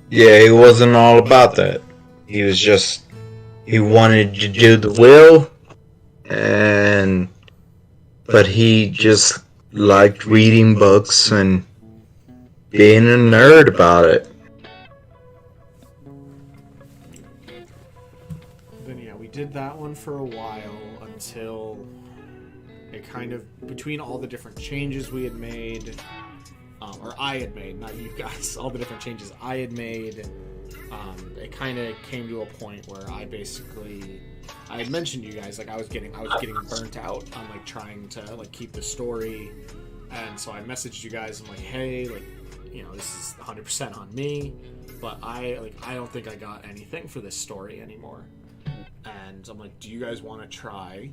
Yeah, he wasn't all about that. He was just, he wanted to do the will, but he just liked reading books and being a nerd about it. Then yeah, we did that one for a while until it kind of, between all the different changes we had made, or I had made, not you guys, all the different changes I had made, it kind of came to a point where I had mentioned to you guys, like I was getting burnt out on like trying to like keep the story, and so I messaged you guys. I'm like, hey, like, you know, this is 100% on me, but I don't think I got anything for this story anymore. And I'm like, do you guys want to try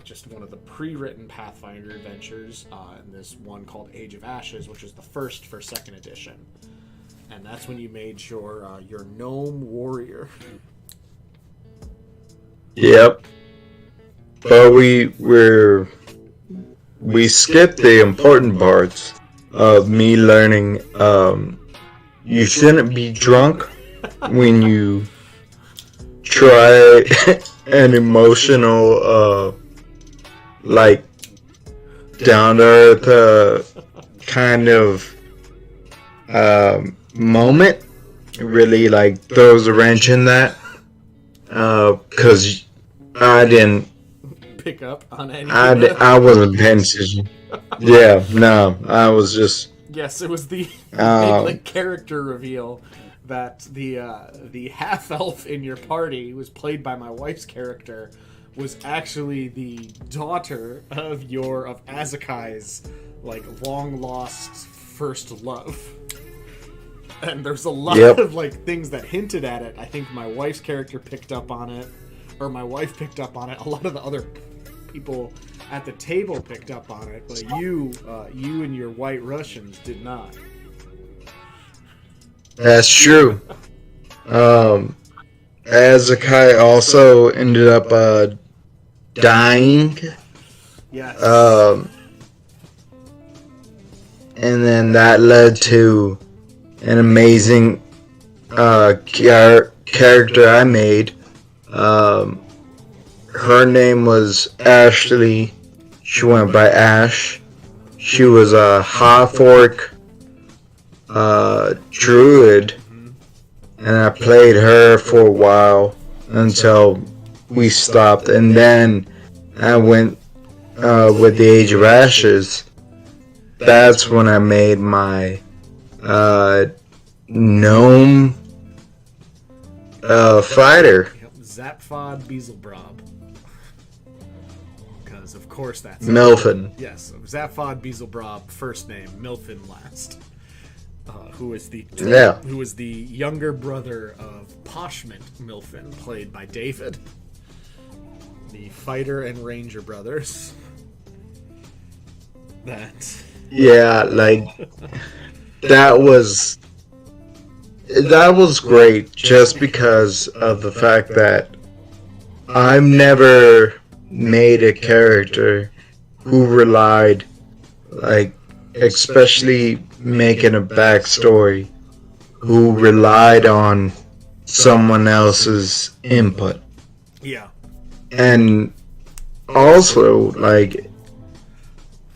just one of the pre-written Pathfinder adventures, in this one called Age of Ashes, which is the first for 2nd edition, and that's when you made your gnome warrior. Yep. But we skipped the important parts of me learning. You shouldn't be drunk when you try an emotional, like, down to earth kind of moment. It really like throws a wrench in that, because I didn't pick up on any. I wasn't paying attention. Yeah, no, I was just. Yes, it was the like character reveal that the half elf in your party, was played by my wife's character, was actually the daughter of Azakai's like long lost first love. And there's a lot of like things that hinted at it. I think my wife's character picked up on it, or my wife picked up on it. A lot of the other people at the table picked up on it, but you and your white Russians did not. That's true. Azakai also ended up dying. Yes. And then that led to an amazing character I made. Her name was Ashley. She went by Ash. She was a half-orc druid, and I played her for a while until we stopped, and then I went with the Age of Ashes. That's when I made my gnome fighter. Zapfod Beelzebub. because of course that's Milfin. Yes, Zaphod Beelzebub first name, Milfin last. Who is the younger brother of Poshment Milfin, played by David, the fighter and ranger brothers. Yeah, like that was great just because of the fact that I've never made a character who relied, like, especially making a backstory, who relied on someone else's input. Yeah. And also, like,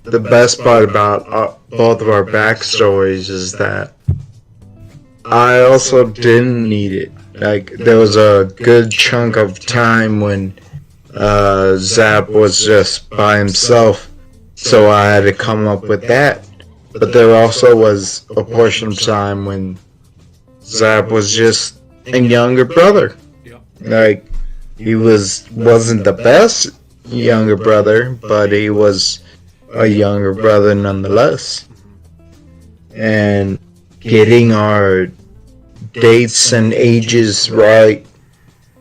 the best part about both of our backstories is that I also didn't need it. Like, there was a good chunk of time when Zap was just by himself, so I had to come up with that. But there also was a portion of time when Zap was just a younger brother. Like, he wasn't the best younger brother, but he was a younger brother nonetheless. And getting our dates and ages right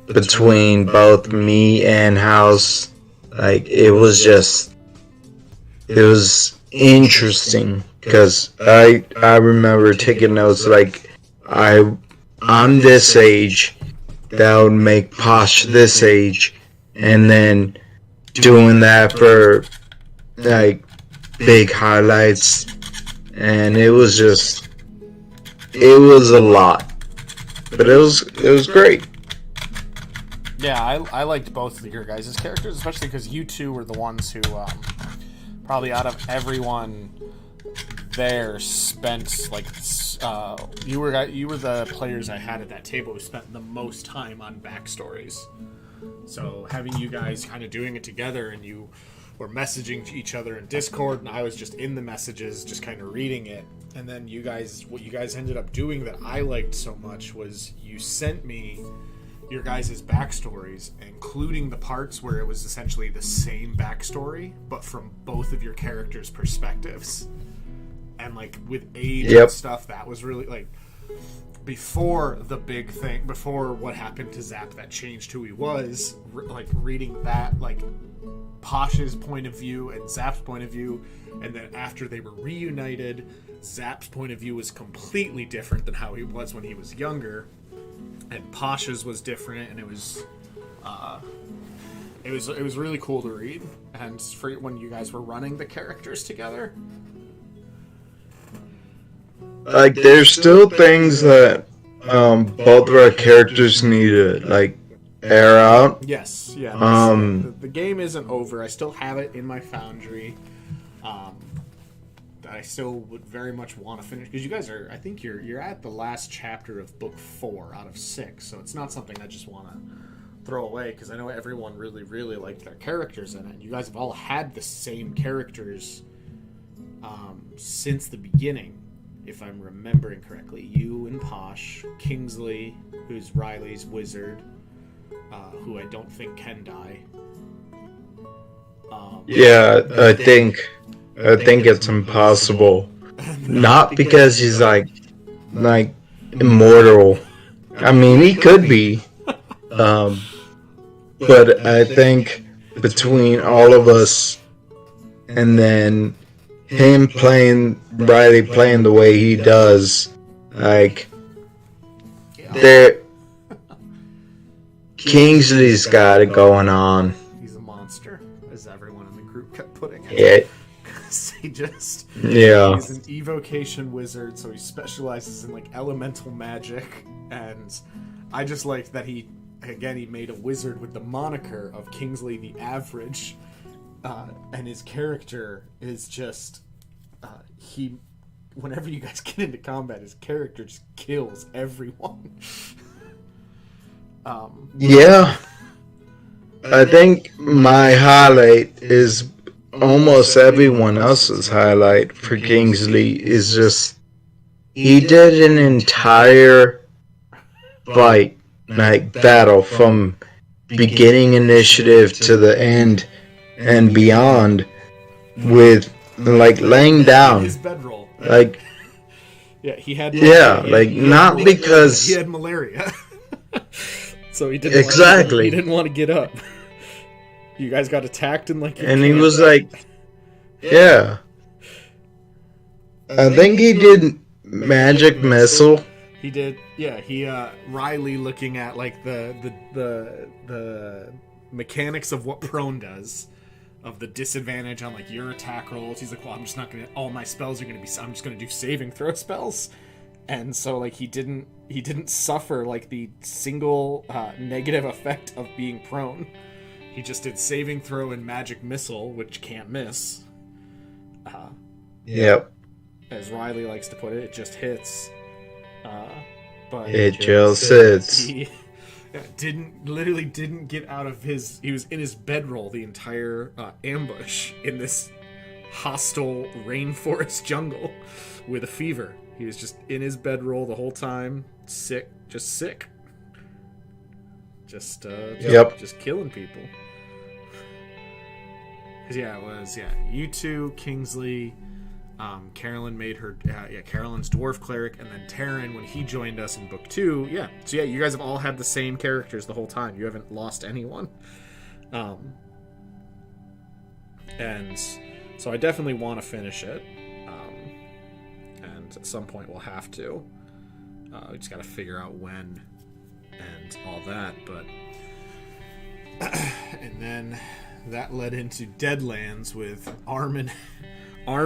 between both me and House, like, it was interesting, because I remember taking notes, like, I'm this age, that would make Posh this age, and then doing that for, like, big highlights, and it was a lot, but it was great. Yeah, I liked both of your guys' characters, especially because you two were the ones who, probably out of everyone there, spent, like, you were the players I had at that table who spent the most time on backstories. So having you guys kind of doing it together, and you were messaging to each other in Discord, and I was just in the messages, just kind of reading it. And then what you guys ended up doing that I liked so much was you sent me your guys' backstories, including the parts where it was essentially the same backstory, but from both of your characters' perspectives. And, like, with age and stuff, that was really, like, before the big thing, before what happened to Zap that changed who he was, like, reading that, like, Posh's point of view and Zap's point of view, and then after they were reunited, Zap's point of view was completely different than how he was when he was younger, and Posh's was different, and it was really cool to read, and for when you guys were running the characters together. Like, there's still things that both of our characters need to, like, air out. Yes, yeah. The game isn't over. I still have it in my foundry. That I still would very much want to finish, because you guys are, I think you're at the last chapter of book 4 out of 6, so it's not something I just want to throw away, because I know everyone really, really liked their characters in it. You guys have all had the same characters since the beginning, if I'm remembering correctly. You and Posh, Kingsley, who's Riley's wizard, who I don't think can die. I think it's impossible. Not because he's like immortal. I mean, he could be. But I think between all of us, and then him Riley playing the way he does, like, Kingsley's got it going on. He's a monster, as everyone in the group kept putting it. Yeah. He's an evocation wizard, so he specializes in, like, elemental magic, and I just liked that he made a wizard with the moniker of Kingsley the Average, and his character is just, whenever you guys get into combat, his character just kills everyone. I think my highlight is almost everyone else's highlight for Kingsley is just, he did an entire fight, like, battle from beginning initiative to the end, and beyond with like laying down. His bedroll. Like, Yeah, he had. yeah, like not because he had malaria, so he didn't. Exactly. He didn't want to get up. You guys got attacked in like. And he was like, yeah. I think he did magic missile. He did. Yeah, he Riley looking at like the mechanics of what prone does, of the disadvantage on like your attack rolls. He's like, well, I'm just not gonna. All my spells are gonna be. I'm just gonna do saving throw spells, and so like he didn't suffer like the single negative effect of being prone. He just did saving throw and magic missile, which can't miss. Yep. As Riley likes to put it, it just hits. But It just sits. he didn't get out of his. He was in his bedroll the entire ambush in this hostile rainforest jungle with a fever. He was just in his bedroll the whole time, sick, just killing people. Cause it was you two, Kingsley. Carolyn made her, Carolyn's dwarf cleric, and then Taryn when he joined us in book 2. Yeah, so yeah, you guys have all had the same characters the whole time. You haven't lost anyone. And so I definitely want to finish it. And at some point we'll have to. We just got to figure out when and all that. But and then that led into Deadlands with Arm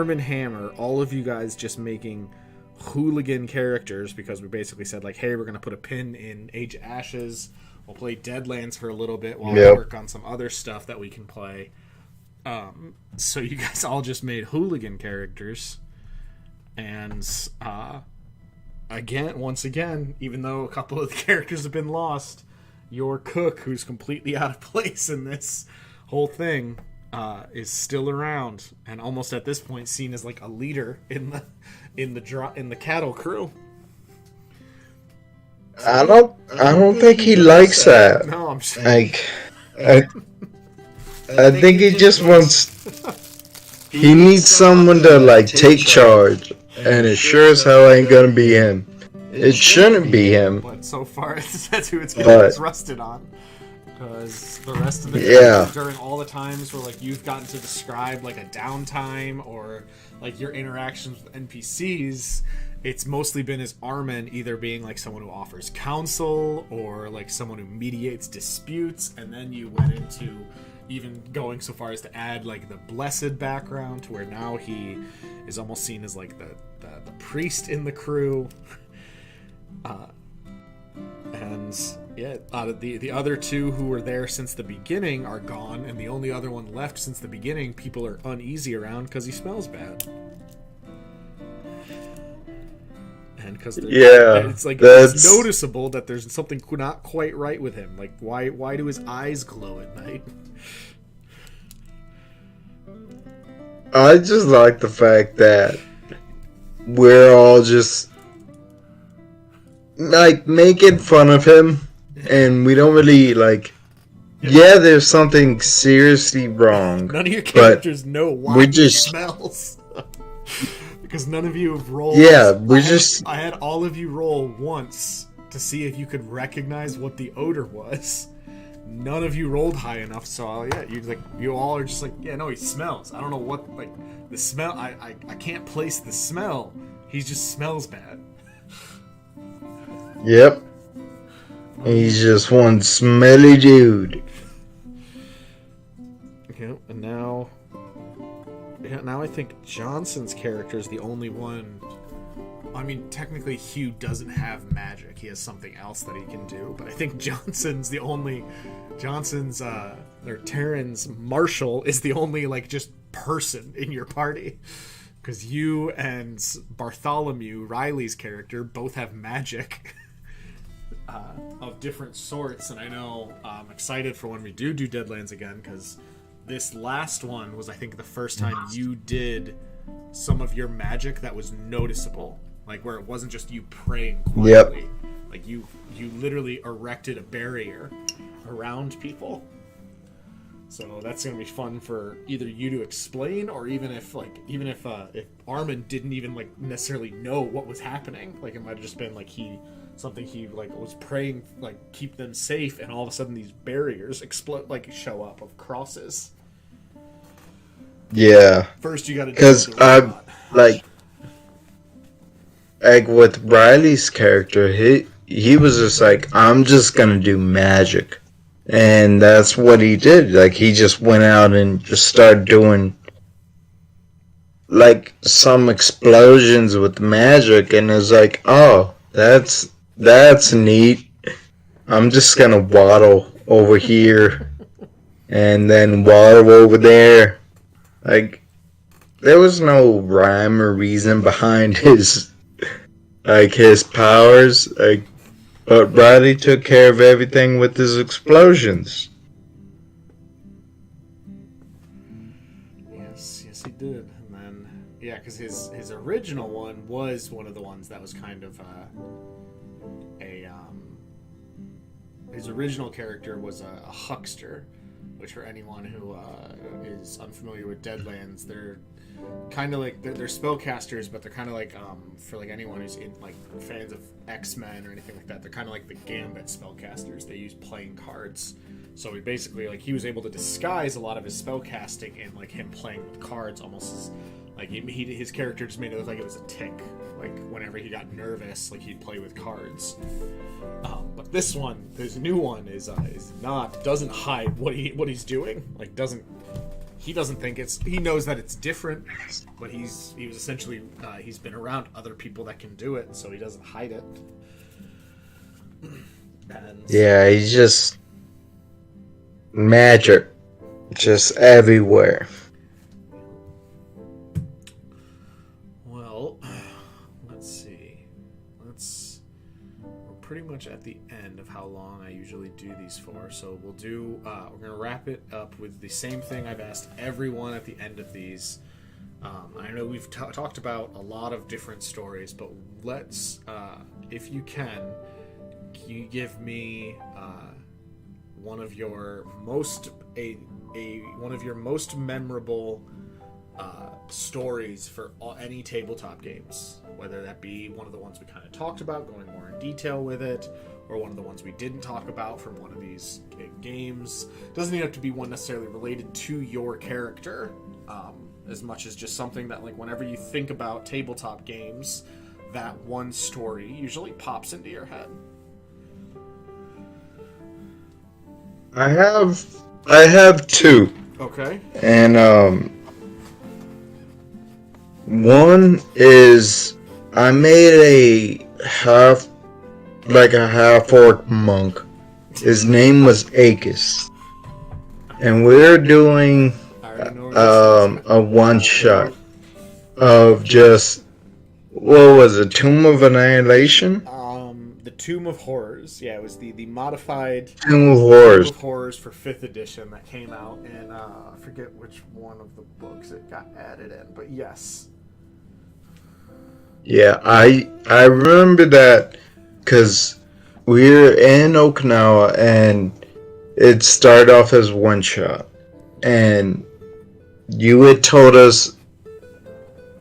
and Hammer, all of you guys just making hooligan characters because we basically said like, hey, we're gonna put a pin in Age of Ashes. We'll play Deadlands for a little bit while we work on some other stuff that we can play. So you guys all just made hooligan characters, and once again, even though a couple of the characters have been lost, your cook, who's completely out of place in this whole thing, is still around and almost at this point seen as like a leader in the cattle crew. I don't think he likes that. No, I'm just Like, I think he just wants. He needs someone to like take charge, and it sure as hell ain't gonna be him. It shouldn't be him. But so far, that's who it's rusted on. Because the rest of the during all the times where like you've gotten to describe like a downtime or like your interactions with NPCs, it's mostly been as Armin either being like someone who offers counsel or like someone who mediates disputes, and then you went into even going so far as to add like the blessed background to where now he is almost seen as like the priest in the crew. And yeah, the other two who were there since the beginning are gone, and the only other one left since the beginning people are uneasy around because he smells bad. And because it's like it's noticeable that there's something not quite right with him. Like why do his eyes glow at night? I just like the fact that we're all just like making fun of him, and we don't really like. Yeah, there's something seriously wrong. None of your characters know why he smells. Because none of you have rolled. Yeah, I had all of you roll once to see if you could recognize what the odor was. None of you rolled high enough, so you all are just like, yeah, no, he smells. I don't know what, like, the smell. I can't place the smell. He just smells bad. Yep. He's just one smelly dude. Okay, and now I think Johnson's character is the only one. I mean, technically Hugh doesn't have magic. He has something else that he can do, but I think Taryn's Marshall is the only like just person in your party. Because you and Bartholomew, Riley's character, both have magic. Of different sorts, and I know I'm excited for when we do Deadlands again, because this last one was, I think, the first time you did some of your magic that was noticeable, like where it wasn't just you praying quietly. Yep. Like you literally erected a barrier around people. So that's gonna be fun for either you to explain, or even if Armin didn't even like necessarily know what was happening, like it might have just been like he was praying like keep them safe, and all of a sudden these barriers explode, like show up of crosses. Yeah, First, you got to because like with Riley's character, he was just like, I'm just gonna do magic, and that's what he did. Like he just went out and just started doing like some explosions with magic, and it's like, oh, that's neat. I'm just gonna waddle over here and then waddle over there. Like there was no rhyme or reason behind his powers. But Riley took care of everything with his explosions. Yes, he did. And then, yeah, because his original one was one of the ones that was kind of his original character was a huckster, which for anyone who is unfamiliar with Deadlands, they're kind of like they're spellcasters, but they're kind of like for like anyone who's in like fans of X-Men or anything like that, they're kind of like the Gambit spellcasters. They use playing cards. So he basically he was able to disguise a lot of his spellcasting in like him playing with cards, almost as like his character just made it look like it was a tick. Like whenever he got nervous, like he'd play with cards. But this new one doesn't hide what he's doing. Like he doesn't think he knows that it's different, but he was essentially he's been around other people that can do it, so he doesn't hide it. And Yeah, he's just magic, just everywhere. Well, let's see. We're pretty much at the end of how long I usually do these for, so we're gonna wrap it up with the same thing I've asked everyone at the end of these. I know we've talked about a lot of different stories, but let's, if you you give me one of your most memorable stories for any tabletop games, whether that be one of the ones we kind of talked about, going more in detail with it, or one of the ones we didn't talk about from one of these games. Doesn't even have to be one necessarily related to your character, as much as just something that, like, whenever you think about tabletop games, that one story usually pops into your head. I have two. Okay. And one is I made a half orc monk. His name was Akis. And we're doing a one shot of just, what was it, Tomb of Annihilation? The Tomb of Horrors. Yeah, it was the modified Tomb of Horrors. Tomb of Horrors for 5th edition that came out in, I forget which one of the books it got added in, but yes. Yeah, I remember that because we were in Okinawa and it started off as one shot. And you had told us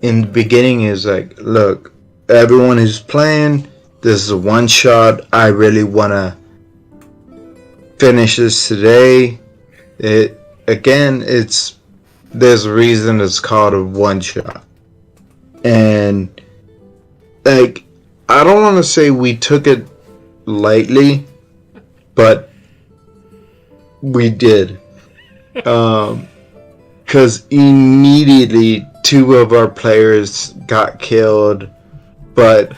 in the beginning, is like, look, everyone who's playing, this is a one shot. I really want to finish this today. There's a reason it's called a one shot. And like, I don't want to say we took it lightly, but we did. Because immediately 2 of our players got killed, but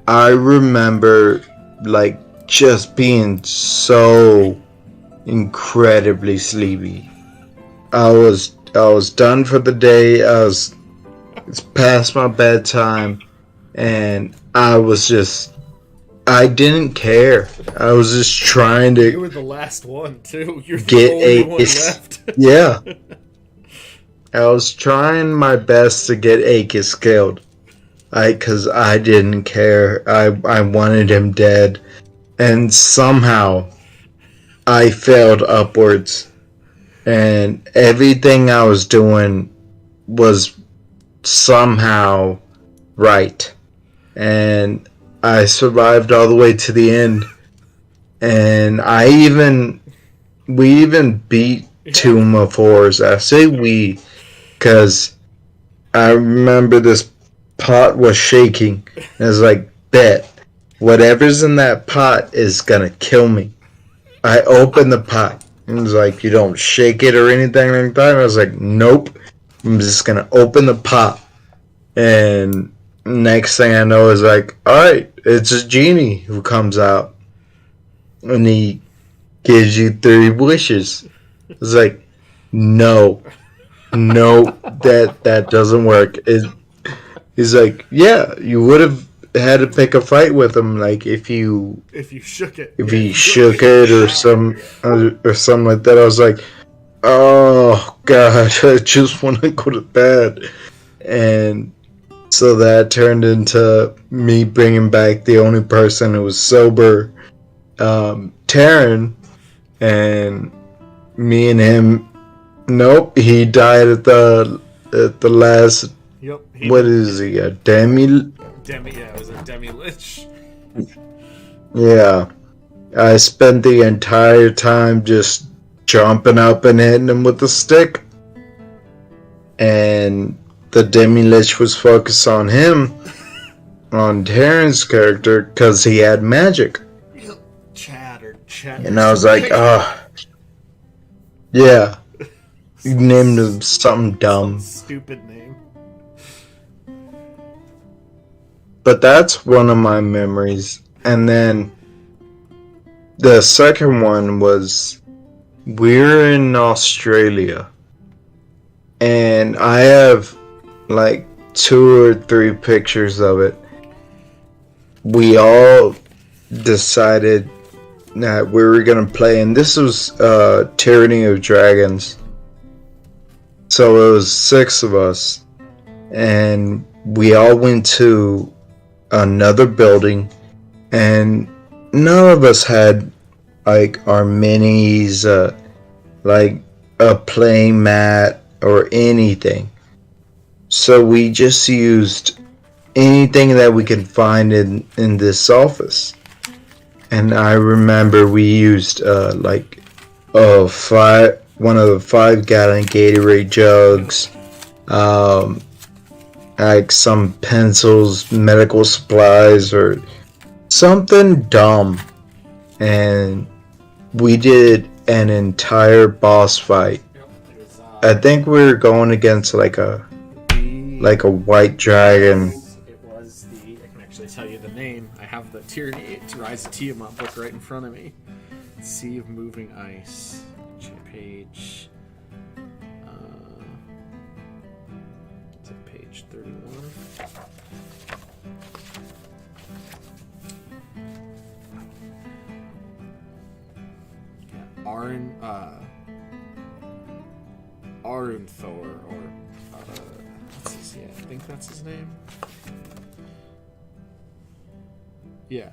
I remember like just being so incredibly sleepy. I was done for the day. It's past my bedtime, and I didn't care. I was just trying to. You were the last one too. You're get the only one left. Yeah. I was trying my best to get Akis killed. Because I didn't care. I wanted him dead. And somehow I failed upwards. and everything I was doing was somehow right, and I survived all the way to the end, and we even beat Tomb of Horrors. I say we, because I remember this pot was shaking, and I was like, bet, whatever's in that pot is gonna kill me. I opened the pot, and it was like, you don't shake it or anything like that. And I was like, nope, I'm just gonna open the pot. And next thing I know is like, alright, it's a genie who comes out. And he gives you 3 wishes. It's like, no, that doesn't work. He's like, yeah, you would have had to pick a fight with him, like if you shook it, if he shook it or something like that. I was like, oh god, I just want to go to bed. And so that turned into me bringing back the only person who was sober, Taryn, and me and him. Nope, he died at the last. Yep. What is he? A demi? Yeah, it was a demi-lich. Yeah. I spent the entire time just jumping up and hitting him with the stick. And the demi-lich was focused on him, on Terran's character, because he had magic. Chad. And I was like, yeah. You named him something dumb. Stupid name. But that's one of my memories. And then the second one was we're in Australia. And I have like 2 or 3 pictures of it. We all decided that we were going to play. And this was Tyranny of Dragons. So it was 6 of us. And we all went to another building, and none of us had like our minis, like a playing mat or anything. So we just used anything that we could find in this office. And I remember we used like one of the 5-gallon Gatorade jugs, like some pencils, medical supplies, or something dumb. And we did an entire boss fight. I think we were going against like a white dragon. It was I can actually tell you the name. I have the Tyranny to Rise of Tiamat book right in front of me. Sea of Moving Ice. Page. Is it page 31? Yeah, Arunthor, or I think that's his name. Yeah.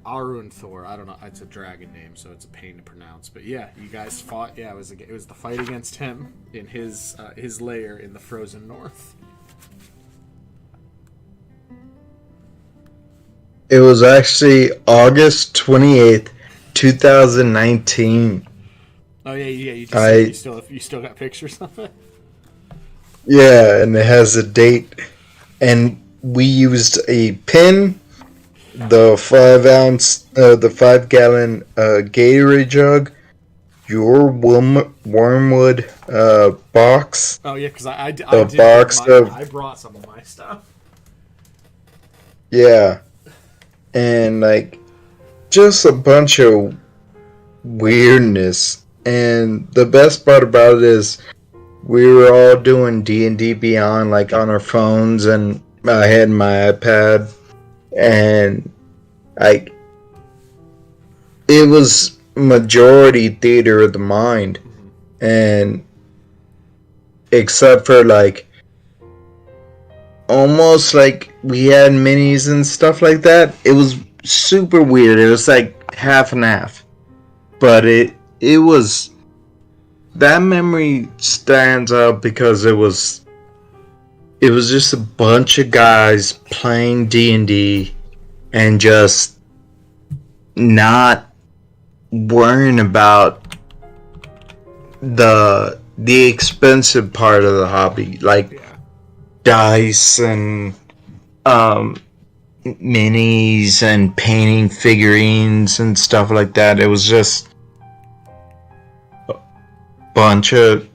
Arunthor, I don't know, it's a dragon name, so it's a pain to pronounce. But yeah, you guys fought. Yeah, it was the fight against him in his lair in the frozen north. It was actually August 28th, 2019. Oh yeah. You still got pictures of it. Yeah, and it has a date, and we used a pin, the 5-gallon Gatorade jug, your wormwood box. Oh yeah, because I brought some of my stuff. Yeah, and like just a bunch of weirdness. And the best part about it is we were all doing D&D Beyond, like on our phones, and I had my iPad, and like it was majority theater of the mind, and except for like almost like we had minis and stuff like that, it was super weird. It was like half and half, but it was that memory stands out because it was just a bunch of guys playing D&D and just not worrying about the expensive part of the hobby, like dice and minis and painting figurines and stuff like that. It was just a bunch of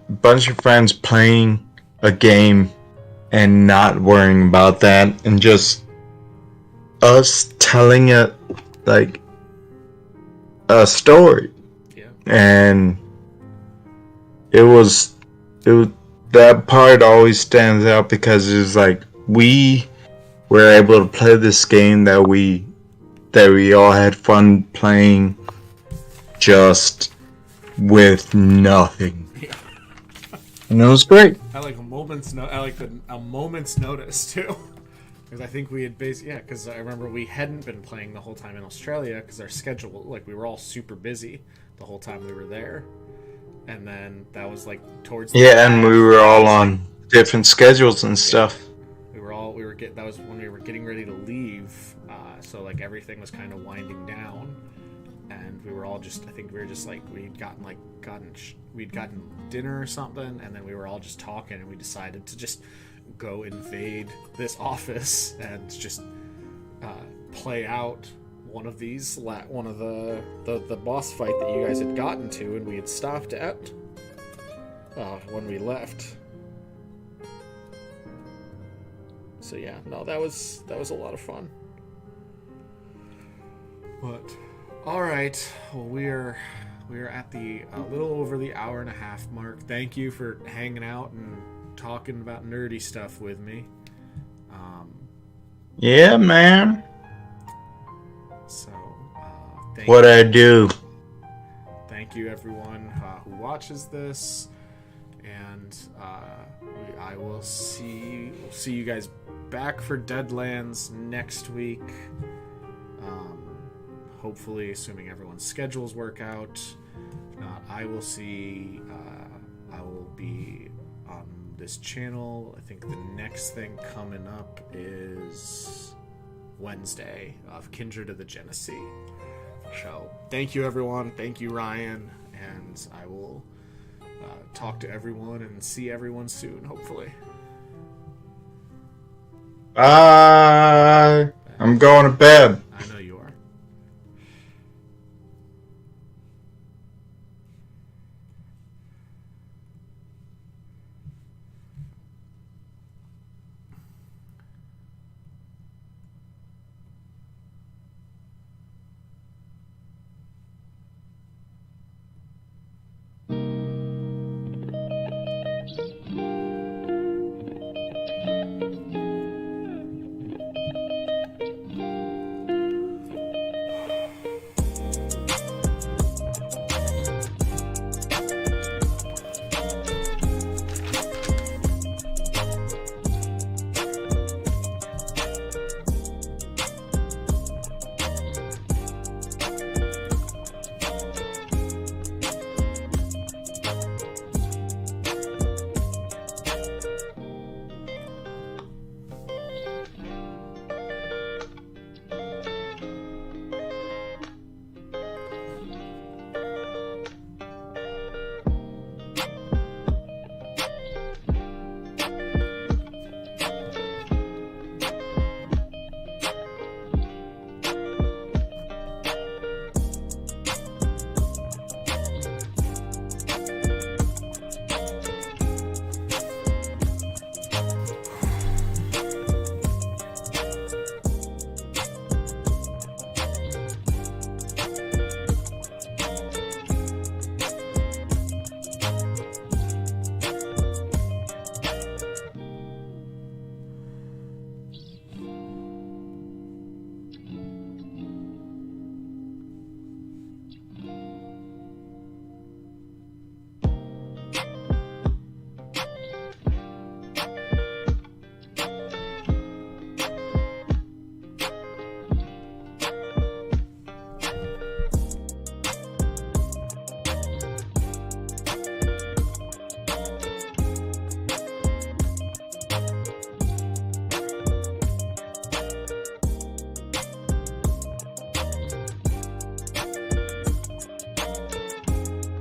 friends playing a game and not worrying about that, and just us telling it like a story. Yeah. And it was that part always stands out because it's like we were able to play this game that we all had fun playing, just with nothing. Yeah. And it was great. I like a moment's notice too, because I think we had because I remember we hadn't been playing the whole time in Australia because our schedule, like, we were all super busy the whole time we were there, and then that was like towards the and we were all on different schedules and stuff. That was when we were getting ready to leave, so like everything was kind of winding down, and we were all just, I think we were just like, we'd gotten dinner or something, and then we were all just talking, and we decided to just go invade this office and just play out one of the boss fight that you guys had gotten to and we had stopped at when we left. So yeah, no, that was a lot of fun. But all right, well, we're at the a little over the hour and a half mark. Thank you for hanging out and talking about nerdy stuff with me. Yeah, man. So what I do. Thank you, everyone who watches this, and I will see you guys back for Deadlands next week. Hopefully, assuming everyone's schedules work out. If not, I will be on this channel. I think the next thing coming up is Wednesday of Kindred of the Genesee. So, thank you, everyone. Thank you, Ryan. And I will talk to everyone and see everyone soon, hopefully. Bye. I'm going to bed.